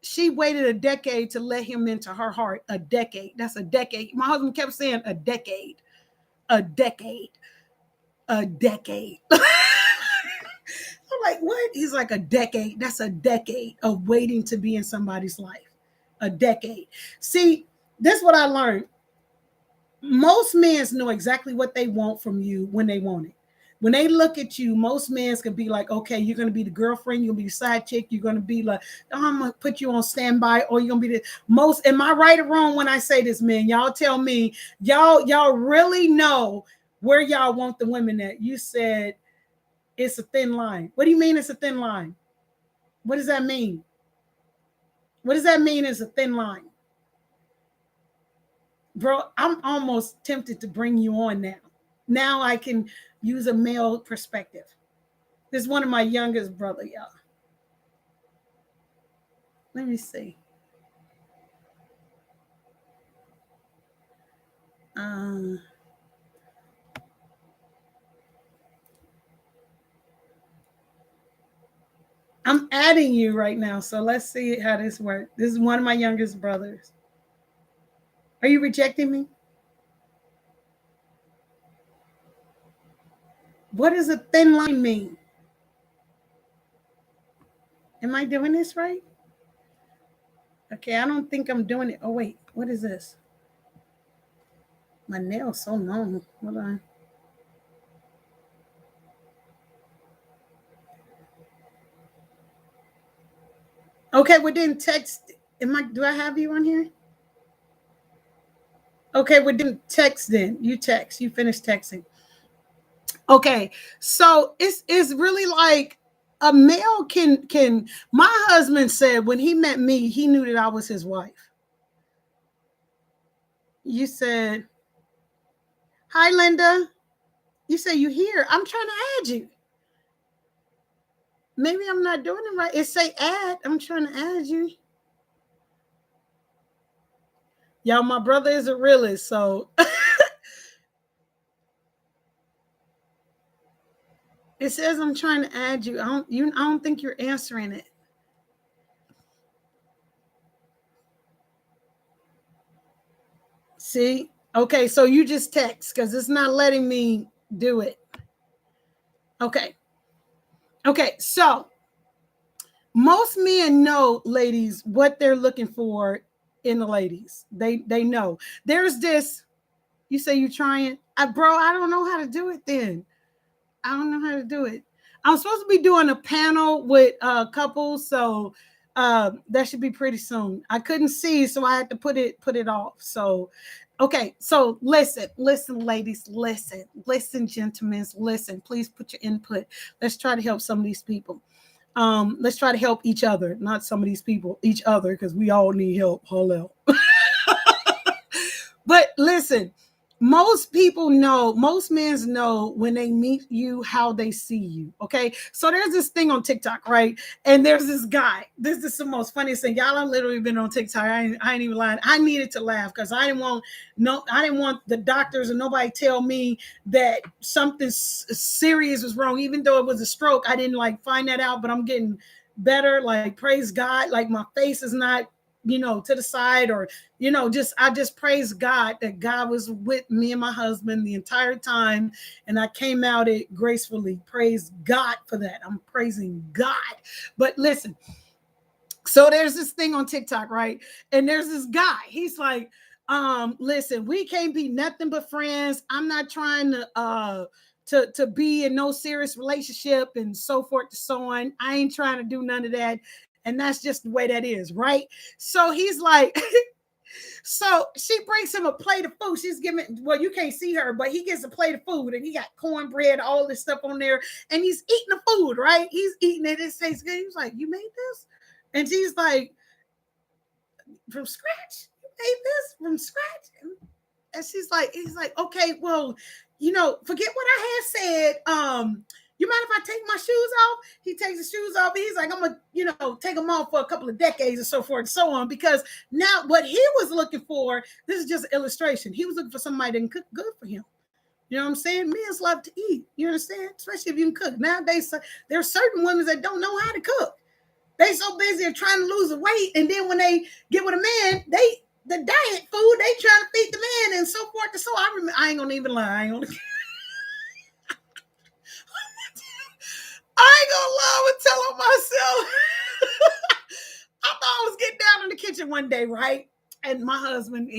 She waited a decade to let him into her heart. A decade. That's a decade. My husband kept saying a decade, a decade, a decade. I'm like, what? He's like, a decade. That's a decade of waiting to be in somebody's life. A decade. See, this is what I learned. Most men know exactly what they want from you when they want it. When they look at you, most men can be like, okay, you're going to be the girlfriend, you're going to be the side chick, you're going to be like, oh, I'm going to put you on standby, or you're going to be the most. Am I right or wrong when I say this, man? Y'all tell me, y'all really know where y'all want the women at. You said, it's a thin line. What do you mean it's a thin line? What does that mean? What does that mean it's a thin line? Bro, I'm almost tempted to bring you on now. Now I can use a male perspective. This is one of my youngest brother, y'all. Let me see. I'm adding you right now, so let's see how this works. This is one of my youngest brothers. Are you rejecting me? What does a thin line mean? Am I doing this right? Okay, I don't think I'm doing it. Oh, wait, what is this? My nail's so long. Hold on. Okay, we didn't text. Do I have you on here? Okay, we didn't text then. You text. You finished texting. Okay, so it's really like a male can. My husband said when he met me, he knew that I was his wife. You said, "Hi, Linda." You say you here. I'm trying to add you. Maybe I'm not doing it right. It say add. I'm trying to add you. Y'all, my brother is a realist, so it says I'm trying to add you. I don't think you're answering it. See? Okay, so you just text because it's not letting me do it. Okay. Okay, so most men know, ladies, what they're looking for in the ladies. They know. There's this, you say you're trying. Bro, I don't know how to do it then. I don't know how to do it. I'm supposed to be doing a panel with couples, so that should be pretty soon. I couldn't see, so I had to put it off. So, okay. So listen, ladies, listen, gentlemen, listen. Please put your input. Let's try to help some of these people. Let's try to help each other, not some of these people, each other, because we all need help. Hello. But listen. most people know, most men know when they meet you how they see you. Okay. So there's this thing on TikTok, right? And there's this guy. This is the most funniest thing. Y'all have literally been on TikTok. I ain't even lying. I needed to laugh because I didn't want the doctors and nobody tell me that something serious was wrong, even though it was a stroke. I didn't like find that out, but I'm getting better. Like, praise God. Like, my face is not, to the side, or just I just praise God that God was with me and my husband the entire time, and I came out it gracefully. Praise God for that. I'm praising God. But listen, so there's this thing on TikTok, right? And there's this guy. He's like, listen, we can't be nothing but friends. I'm not trying to be in no serious relationship and so forth and so on. I ain't trying to do none of that. And that's just the way that is, right? So he's like, so she brings him a plate of food. She's giving, well, you can't see her, but he gets a plate of food and he got cornbread, all this stuff on there, and he's eating the food, right? He's eating it. It tastes good. He's like, you made this? And she's like, from scratch? You made this from scratch? And she's like, he's like, okay, well, forget what I had said. You mind if I take my shoes off? He takes his shoes off. And he's like, I'm gonna, take them off for a couple of decades and so forth and so on. Because now what he was looking for, this is just an illustration. He was looking for somebody that can cook good for him. You know what I'm saying? Men love to eat. You understand? Especially if you can cook. Nowadays, there are certain women that don't know how to cook. They so busy trying to lose the weight, and then when they get with a man, the diet food they trying to feed the man and so forth and so. I ain't gonna even lie. I ain't gonna lie. I'm telling myself. I thought I was getting down in the kitchen one day, right? And my husband,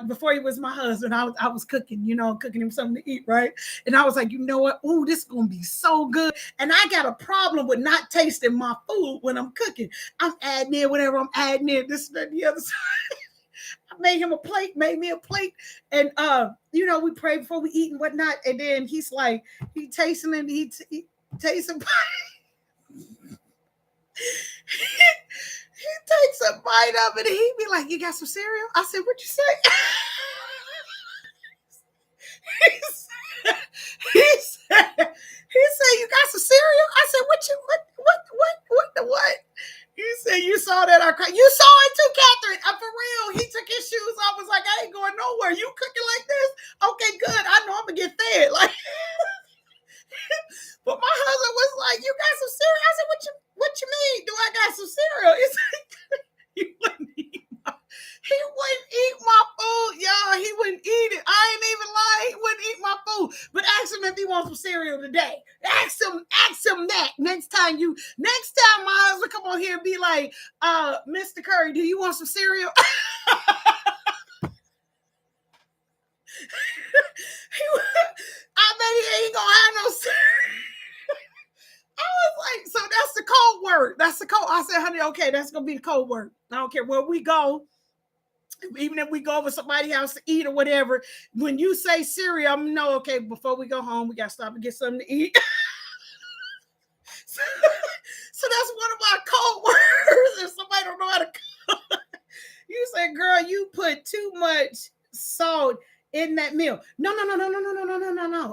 before he was my husband, I was cooking, cooking him something to eat, right? And I was like, you know what? Oh, this is gonna be so good. And I got a problem with not tasting my food when I'm cooking. I'm adding in whatever I'm adding in, this and the other side. I made him a plate, made me a plate, and we prayed before we eat and whatnot. And then he's like, he tasting and he tasting. He takes a bite of it and he be like, you got some cereal? I said, what you say? he said, you got some cereal? I said, what the what? He said, you saw that I cried. You saw it too, Catherine. For real. He took his shoes off. Was like, I ain't going nowhere. You cooking like this? Okay, good. I know I'm gonna get fed. Like, but my husband was like, you got some cereal? I said, what you mean? Do I got some cereal? It's like, he wouldn't eat my food, y'all. He wouldn't eat it. I ain't even lying. He wouldn't eat my food. But ask him if he wants some cereal today. Ask him that. Next time my husband come on here and be like, Mr. Curry, do you want some cereal? I bet he ain't gonna have no cereal. I was like, so that's the code word. That's the code. I said, honey, okay, that's gonna be the code word. I don't care where we go. Even if we go over somebody's house to eat or whatever, when you say cereal, I'm know, okay, before we go home, we got to stop and get something to eat. So that's one of my code words. If somebody don't know how to cook, you say, girl, you put too much salt in that meal. No.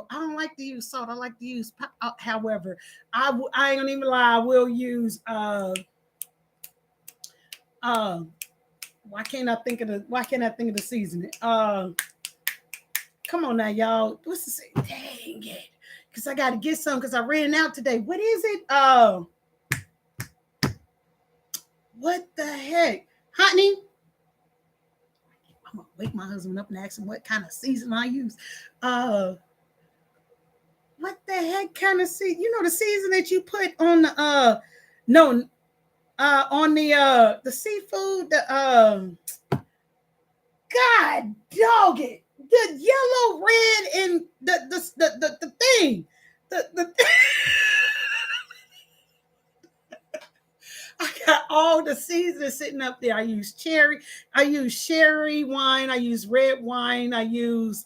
I don't like to use salt. I like to use, however, I ain't gonna even lie. I will use, why can't I think of the seasoning? Come on now, y'all. What's the say? Dang it. Because I gotta get some because I ran out today. What is it? What the heck? Honey. I'm gonna wake my husband up and ask him what kind of season I use. What the heck kind of season? The season that you put on the on the seafood, God dog it. The yellow, red, and the thing. The I got all the seasons sitting up there. I use sherry wine, I use red wine, I use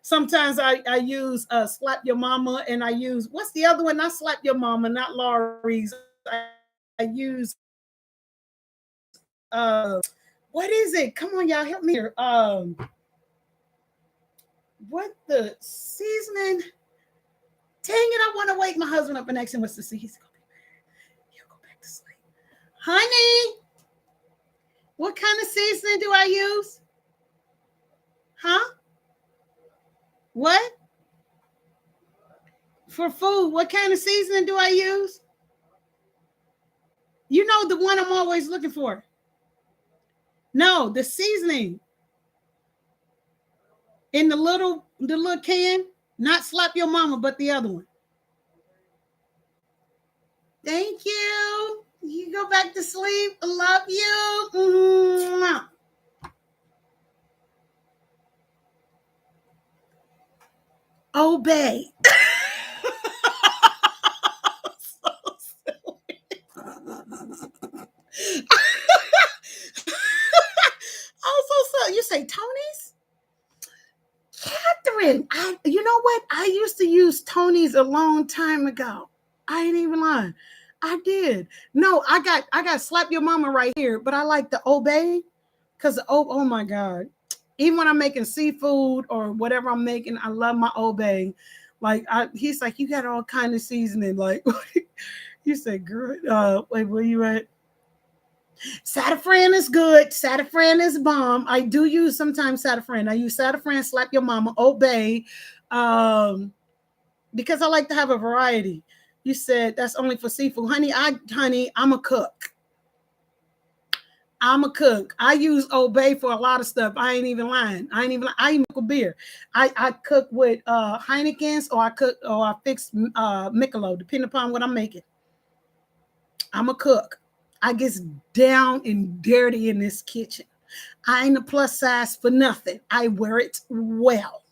sometimes I use slap your mama, and I use, what's the other one? Not slap your mama, not Laurie's. I use what is it? Come on, y'all, help me here. What the seasoning? Dang it, I want to wake my husband up and ask him what's the seasoning. He'll go back to sleep. Honey, what kind of seasoning do I use? Huh? What? For food, what kind of seasoning do I use? You know the one I'm always looking for. No, the seasoning in the little can, not slap your mama, but the other one. Thank you. You go back to sleep. I love you. Mwah. Obey. So silly. Also, you say Tony's? Catherine, you know what? I used to use Tony's a long time ago. I ain't even lying. I did. No, I got slap your mama right here, but I like the Obey because oh my God. Even when I'm making seafood or whatever I'm making, I love my Obey. Like he's like, you got all kind of seasoning. Like you said, girl, wait, where you at? Saffron is good. Saffron is bomb. I do use sometimes saffron. I use saffron, slap your mama, Obey, because I like to have a variety. You said that's only for seafood, honey. I'm a cook. I'm a cook. I use Obey for a lot of stuff. I ain't even lying. I even cook beer. I cook with Heineken's or I fix Michelob, depending upon what I'm making. I'm a cook. I get down and dirty in this kitchen. I ain't a plus size for nothing. I wear it well.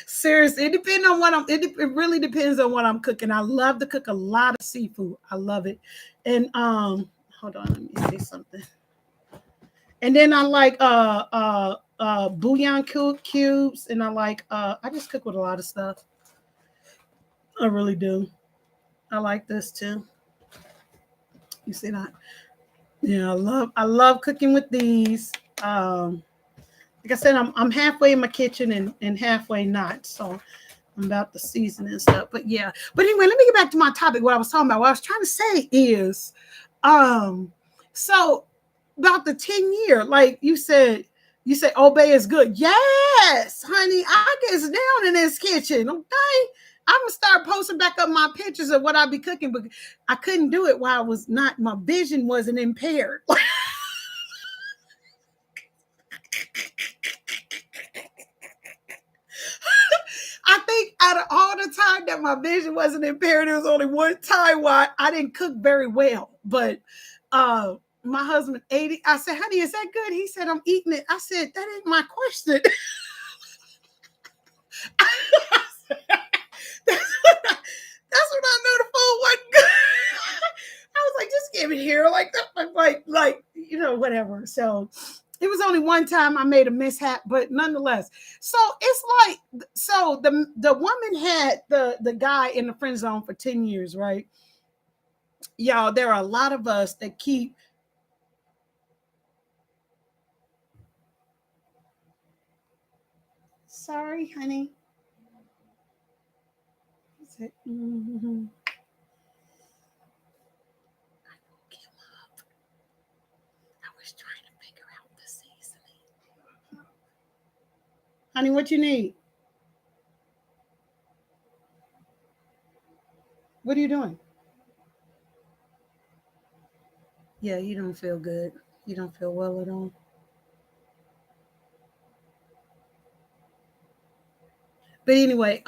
Seriously, it depends on what it really depends on what I'm cooking. I love to cook a lot of seafood. I love it. And hold on, let me see something. And then I like bouillon cubes, and I like I just cook with a lot of stuff. I really do. I like this too. You see that? Yeah, I love cooking with these. Like I said, I'm halfway in my kitchen and halfway not. So I'm about the seasoning and stuff. But yeah. But anyway, let me get back to my topic. What I was talking about. What I was trying to say is, so about the 10-year, like you said Obey is good. Yes, honey, I get down in this kitchen. Okay. I'm gonna start posting back up my pictures of what I be cooking, but I couldn't do it while I was not, my vision wasn't impaired. I think out of all the time that my vision wasn't impaired, there was only one time why I didn't cook very well. But my husband ate it. I said, honey, is that good? He said, I'm eating it. I said, that ain't my question. That's when I knew the food wasn't good. I was like, just give it here. Like, whatever. So it was only one time I made a mishap, but nonetheless. So it's like, so the woman had the guy in the friend zone for 10 years, right? Y'all, there are a lot of us that keep. Sorry, honey. Mm-hmm. I was trying to figure out the seasoning. Honey, what you need? What are you doing? Yeah, you don't feel good. You don't feel well at all. But anyway,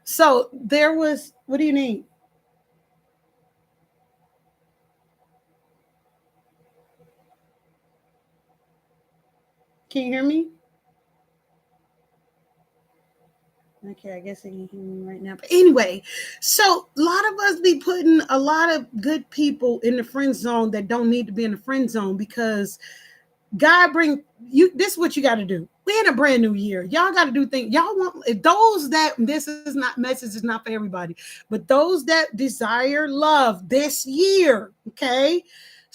so there was, what do you need? Can you hear me? Okay, I guess I can hear me right now. But anyway, so a lot of us be putting a lot of good people in the friend zone that don't need to be in the friend zone because God bring you. This is what you got to do. We're in a brand new year. Y'all got to do things. Y'all want, if those that, this is not, message is not for everybody, but those that desire love this year, okay?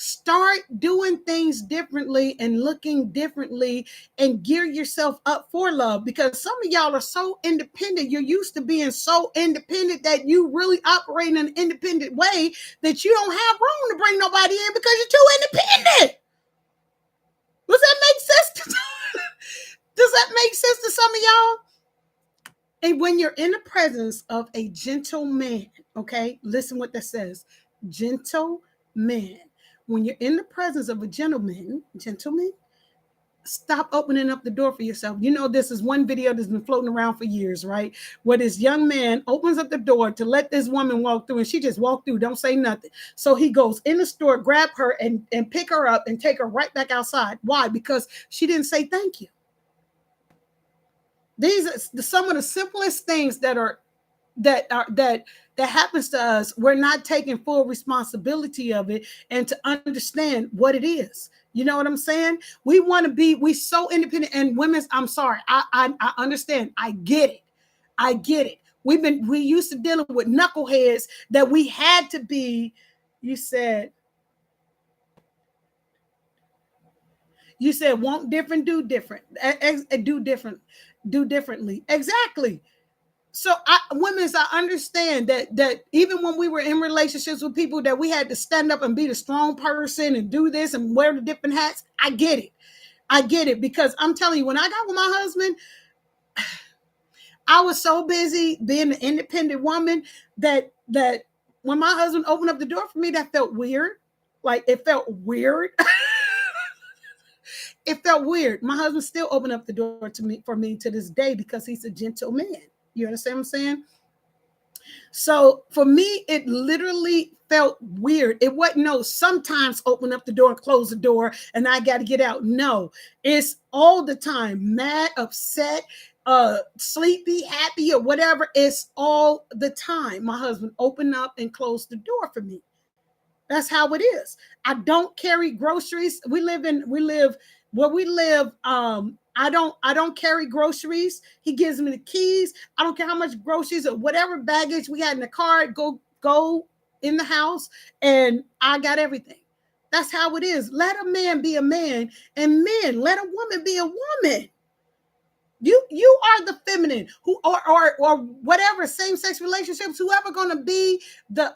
Start doing things differently and looking differently and gear yourself up for love, because some of y'all are so independent. You're used to being so independent that you really operate in an independent way that you don't have room to bring nobody in because you're too independent. Does that make sense? Does that make sense to some of y'all? And when you're in the presence of a gentle man, okay, listen what that says. Gentle man. When you're in the presence of a gentleman, stop opening up the door for yourself. You know, this is one video that's been floating around for years, right? Where this young man opens up the door to let this woman walk through, and she just walked through, don't say nothing. So he goes in the store, grab her and pick her up and take her right back outside. Why? Because she didn't say thank you. These are some of the simplest things that happens to us. We're not taking full responsibility of it and to understand what it is. You know what I'm saying? We so independent, and women's, I'm sorry. I understand. I get it. We used to dealing with knuckleheads that we had to be. You said want different, do different, do differently. Exactly. So women's, I understand that even when we were in relationships with people that we had to stand up and be the strong person and do this and wear the different hats. I get it because I'm telling you, when I got with my husband, I was so busy being an independent woman that when my husband opened up the door for me, that felt weird. Like, it felt weird. It felt weird. My husband still opened up the door for me to this day because he's a gentle man. You understand what I'm saying? So for me, it literally felt weird. It wasn't sometimes open up the door and close the door and I got to get out. No, it's all the time. Mad, upset, sleepy, happy, or whatever. It's all the time. My husband opened up and closed the door for me. That's how it is. I don't carry groceries. We live where we live. I don't carry groceries. He gives me the keys. I don't care how much groceries or whatever baggage we had in the car, go in the house, and I got everything. That's how it is. Let a man be a man, and men, let a woman be a woman. You are the feminine who or whatever, same-sex relationships, whoever gonna be the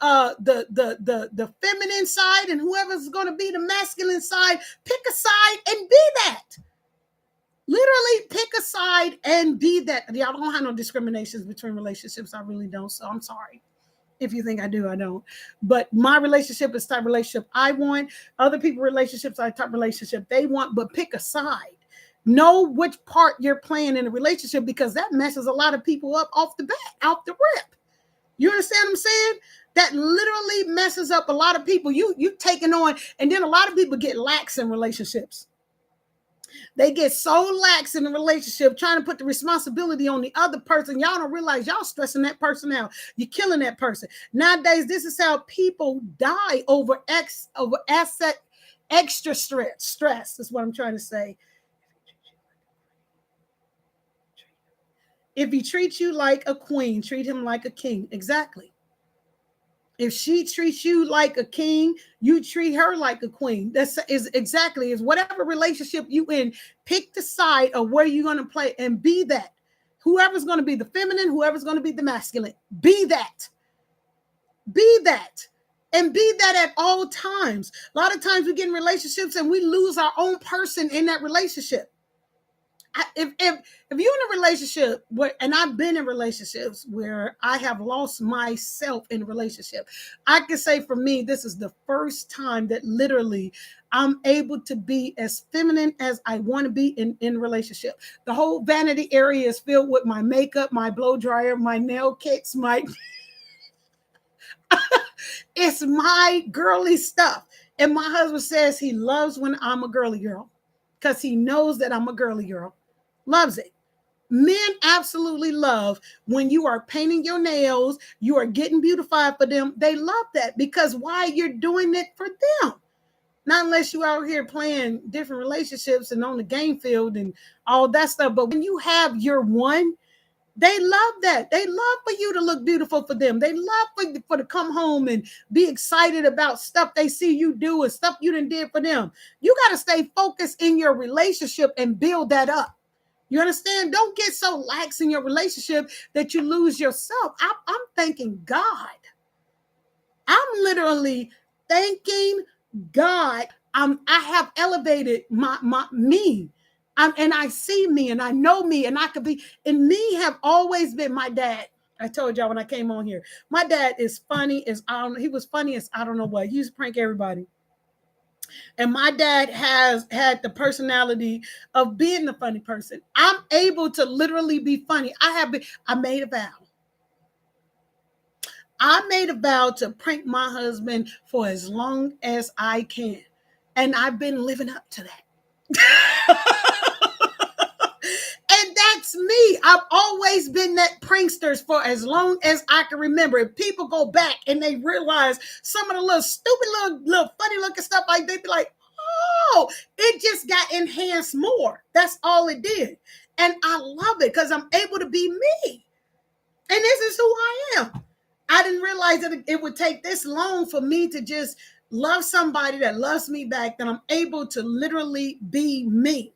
feminine side and whoever's gonna be the masculine side, pick a side and be that. Literally pick a side and be that. Y'all don't have no discriminations between relationships. I really don't. So I'm sorry. If you think I do, I don't. But my relationship is the type of relationship I want. Other people's relationships are the type of relationship they want, but pick a side. Know which part you're playing in a relationship, because that messes a lot of people up off the rip. You understand what I'm saying? That literally messes up a lot of people. You taking on, and then a lot of people get lax in relationships. They get so lax in the relationship, trying to put the responsibility on the other person. Y'all don't realize y'all stressing that person out. You're killing that person. Nowadays, this is how people die over extra stress. Is what I'm trying to say. If he treats you like a queen, treat him like a king. Exactly. If she treats you like a king, you treat her like a queen. That's exactly whatever relationship you in. Pick the side of where you're going to play and be that. Whoever's going to be the feminine, whoever's going to be the masculine, be that. Be that. And be that at all times. A lot of times we get in relationships and we lose our own person in that relationship. If you're in a relationship where, and I've been in relationships where I have lost myself in a relationship, I can say for me, this is the first time that literally I'm able to be as feminine as I want to be in a relationship. The whole vanity area is filled with my makeup, my blow dryer, my nail kits, it's my girly stuff. And my husband says he loves when I'm a girly girl because he knows that I'm a girly girl. Loves it. Men absolutely love when you are painting your nails, you are getting beautified for them. They love that because why? You're doing it for them. Not unless you out here playing different relationships and on the game field and all that stuff. But when you have your one, They love that. They love for you to look beautiful for them. They love for to come home and be excited about stuff they see you do and stuff you done did for them. You got to stay focused in your relationship and build that up. You understand? Don't get so lax in your relationship that you lose yourself. I'm thanking God. I'm literally thanking God. I have elevated my me. And I see me and I know me and I could be, and me have always been my dad. I told y'all when I came on here, my dad is funny as I don't, he was funny as I don't know what. He used to prank everybody. And my dad has had the personality of being the funny person. I'm able to literally be funny. I made a vow. I made a vow to prank my husband for as long as I can. And I've been living up to that. And that's me. I've always been that pranksters for as long as I can remember. If people go back and they realize some of the little stupid, little funny looking stuff, like they'd be like, oh, it just got enhanced more. That's all it did. And I love it because I'm able to be me. And this is who I am. I didn't realize that it would take this long for me to just love somebody that loves me back, that I'm able to literally be me.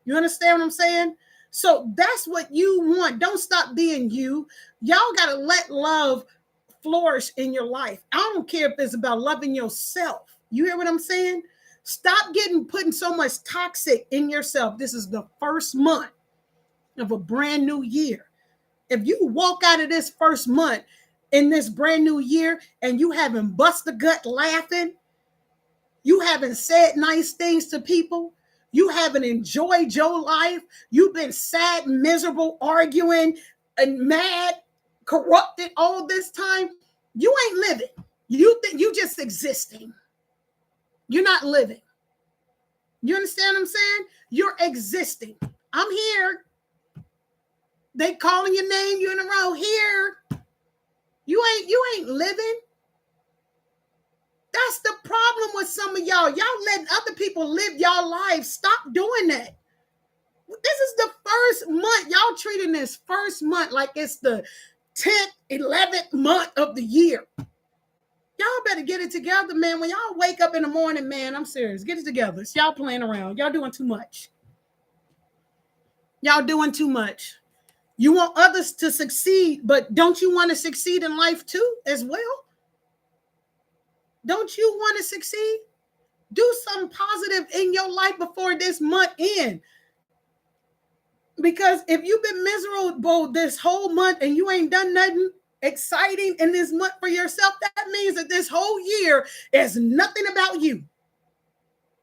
You understand what I'm saying? So that's what you want. Don't stop being you. Y'all got to let love flourish in your life. I don't care if it's about loving yourself. You hear what I'm saying? Stop putting so much toxic in yourself. This is the first month of a brand new year. If you walk out of this first month in this brand new year and you haven't bust the gut laughing, you haven't said nice things to people, you haven't enjoyed your life, you've been sad, miserable, arguing and mad, corrupted all this time, you ain't living. You think you just existing. You're not living. You understand what I'm saying? You're existing. I'm here. They calling your name, you in a row here. You ain't living. That's the problem with some of y'all. Y'all letting other people live y'all lives. Stop doing that. This is the first month. Y'all treating this first month like it's the 10th, 11th month of the year. Y'all better get it together, man. When y'all wake up in the morning, man, I'm serious. Get it together. It's y'all playing around. Y'all doing too much. Y'all doing too much. You want others to succeed, but don't you want to succeed in life too as well? Don't you want to succeed? Do something positive in your life before this month ends. Because if you've been miserable this whole month and you ain't done nothing exciting in this month for yourself, that means that this whole year is nothing about you.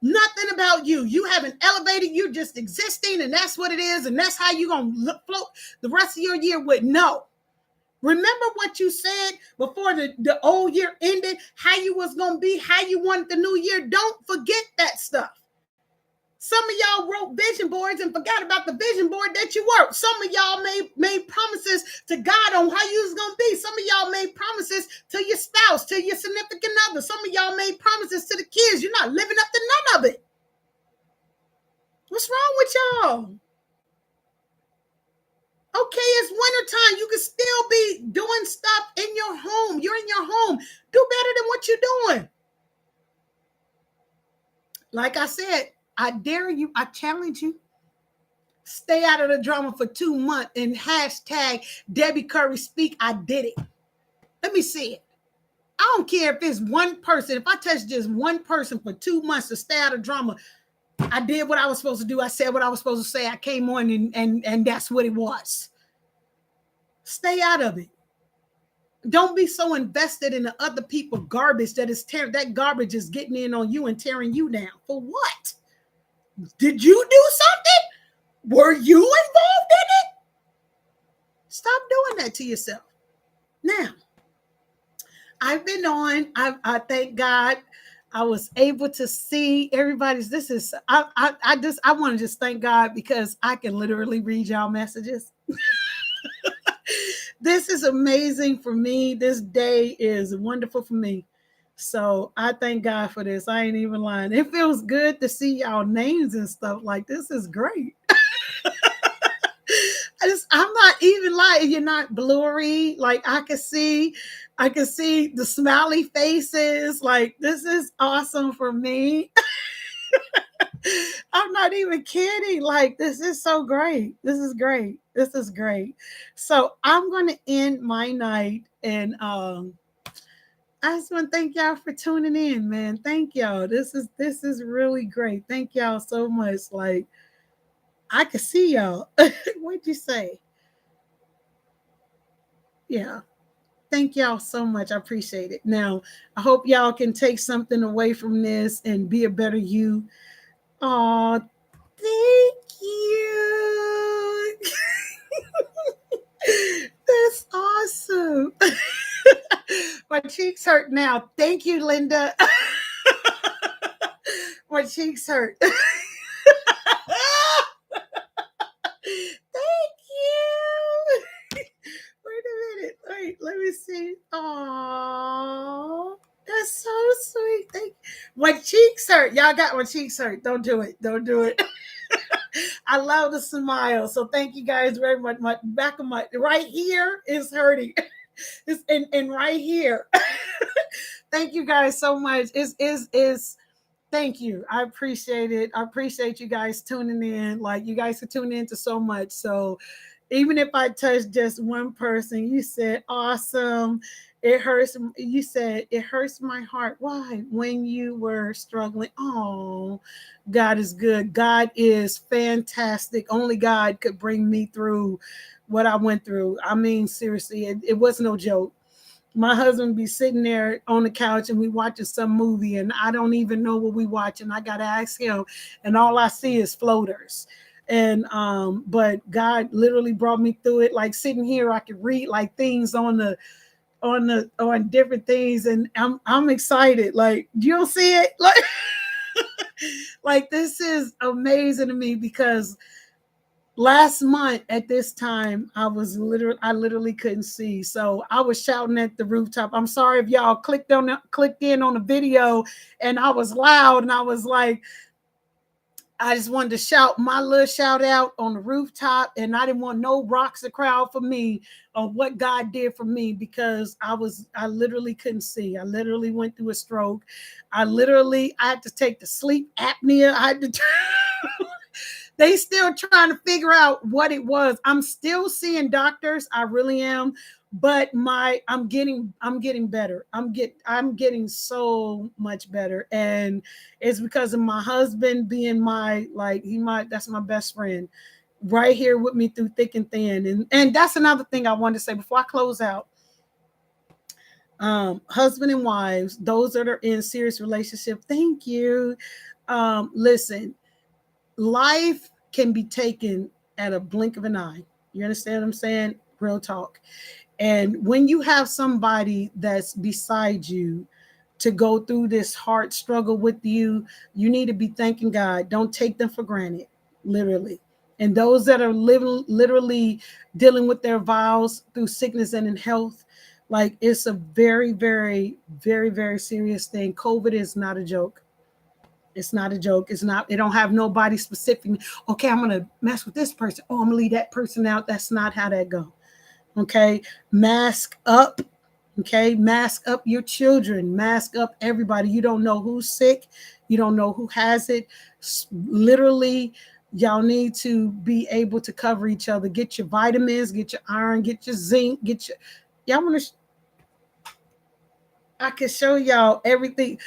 Nothing about you. You haven't elevated. You're just existing, and that's what it is. And that's how you're going to float the rest of your year with no. Remember what you said before the old year ended, how you was going to be, how you wanted the new year. Don't forget that stuff. Some of y'all wrote vision boards and forgot about the vision board that you worked. Some of y'all made promises to God on how you was going to be. Some of y'all made promises to your spouse, to your significant other. Some of y'all made promises to the kids. You're not living up to none of it. What's wrong with y'all? Okay, it's wintertime. You can still be doing stuff in your home. You're in your home. Do better than what you're doing. Like I said, I dare you, I challenge you. Stay out of the drama for 2 months and hashtag Debbie Curry speak. I did it. Let me see it. I don't care if it's one person. If I touch just one person for 2 months to stay out of drama, I did what I was supposed to do. I said what I was supposed to say. I came on and that's what it was. Stay out of it. Don't be so invested in the other people garbage that garbage is getting in on you and tearing you down. For what? Did you do something? Were you involved in it? Stop doing that to yourself. Now, I've been on. I thank God I was able to see everybody's. I want to just thank God because I can literally read y'all messages. This is amazing for me. This day is wonderful for me. So I thank God for this. I ain't even lying. It feels good to see y'all names and stuff. Like, this is great. I'm not even like you're not blurry. Like I can see the smiley faces. Like this is awesome for me. I'm not even kidding. Like this is so great. This is great. This is great. So I'm gonna end my night and I just want to thank y'all for tuning in, man. Thank y'all. This is really great. Thank y'all so much. Like I can see y'all. What'd you say? Yeah. Thank y'all so much. I appreciate it. Now, I hope y'all can take something away from this and be a better you. Oh, thank you. That's awesome. My cheeks hurt now. Thank you, Linda. My cheeks hurt. Thank you. Wait a minute. Wait, let me see. Oh, that's so sweet. Thank you. My cheeks hurt. Y'all got my cheeks hurt. Don't do it. Don't do it. I love the smile. So thank you guys very much. My back of my right here is hurting. It's and right here. Thank you guys so much. Is thank you. I appreciate it. I appreciate you guys tuning in. Like you guys are tuning into so much. So even if I touch just one person, you said awesome. It hurts. You said it hurts my heart. Why? When you were struggling. Oh, God is good. God is fantastic. Only God could bring me through what I went through. I mean, seriously, it was no joke. My husband be sitting there on the couch and we watching some movie and I don't even know what we watching. I gotta ask him, and all I see is floaters. And but God literally brought me through it. Like sitting here, I could read like things on different things, and I'm excited. Like you don't see it, like like this is amazing to me because last month at this time I literally couldn't see, so I was shouting at the rooftop. I'm sorry if y'all clicked in on the video and I was loud and I was like, I just wanted to shout my little shout out on the rooftop, and I didn't want no rocks to crowd for me on what God did for me because I literally couldn't see. I literally went through a stroke. I had to take the sleep apnea. I had to they still trying to figure out what it was. I'm still seeing doctors. I really am. But I'm getting better. I'm getting so much better. And it's because of my husband being that's my best friend right here with me through thick and thin. And that's another thing I wanted to say before I close out. Husband and wives, those that are in serious relationship, thank you. Listen, life can be taken at a blink of an eye. You understand what I'm saying? Real talk. And when you have somebody that's beside you to go through this hard struggle with you, you need to be thanking God. Don't take them for granted, literally. And those that are living, literally dealing with their vows through sickness and in health, like it's a very, very, very, very serious thing. COVID is not a joke. It's not a joke. It's not, it don't have nobody specific. Okay, I'm gonna mess with this person. Oh, I'm gonna leave that person out. That's not how that go. Okay, mask up. Okay, mask up your children, mask up everybody. You don't know who's sick, you don't know who has it. Literally, y'all need to be able to cover each other. Get your vitamins, get your iron, get your zinc, get your. Y'all want to? I can show y'all everything.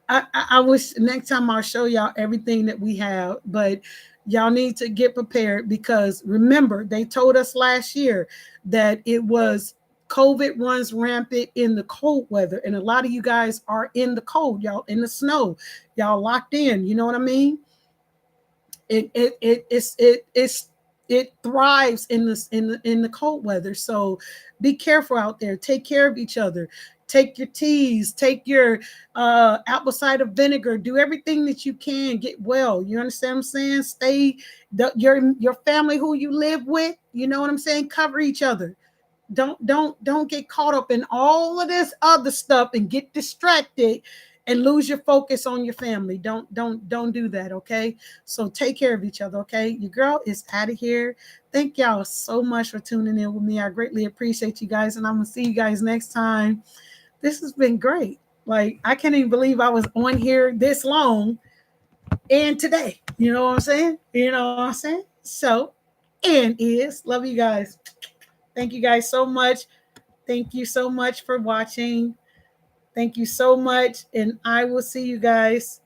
I wish next time I'll show y'all everything that we have, but y'all need to get prepared because remember, they told us last year that it was COVID runs rampant in the cold weather. And a lot of you guys are in the cold, y'all in the snow, y'all locked in. You know what I mean? It thrives in this in the cold weather. So be careful out there. Take care of each other. Take your teas, take your apple cider vinegar, do everything that you can, get well. You understand what I'm saying? Stay your family who you live with, you know what I'm saying? Cover each other. Don't get caught up in all of this other stuff and get distracted and lose your focus on your family. Don't do that, okay? So take care of each other, okay? Your girl is out of here. Thank y'all so much for tuning in with me. I greatly appreciate you guys, and I'm gonna see you guys next time. This has been great. Like, I can't even believe I was on here this long and today. You know what I'm saying? You know what I'm saying? So, and is love you guys. Thank you guys so much. Thank you so much for watching. Thank you so much. And I will see you guys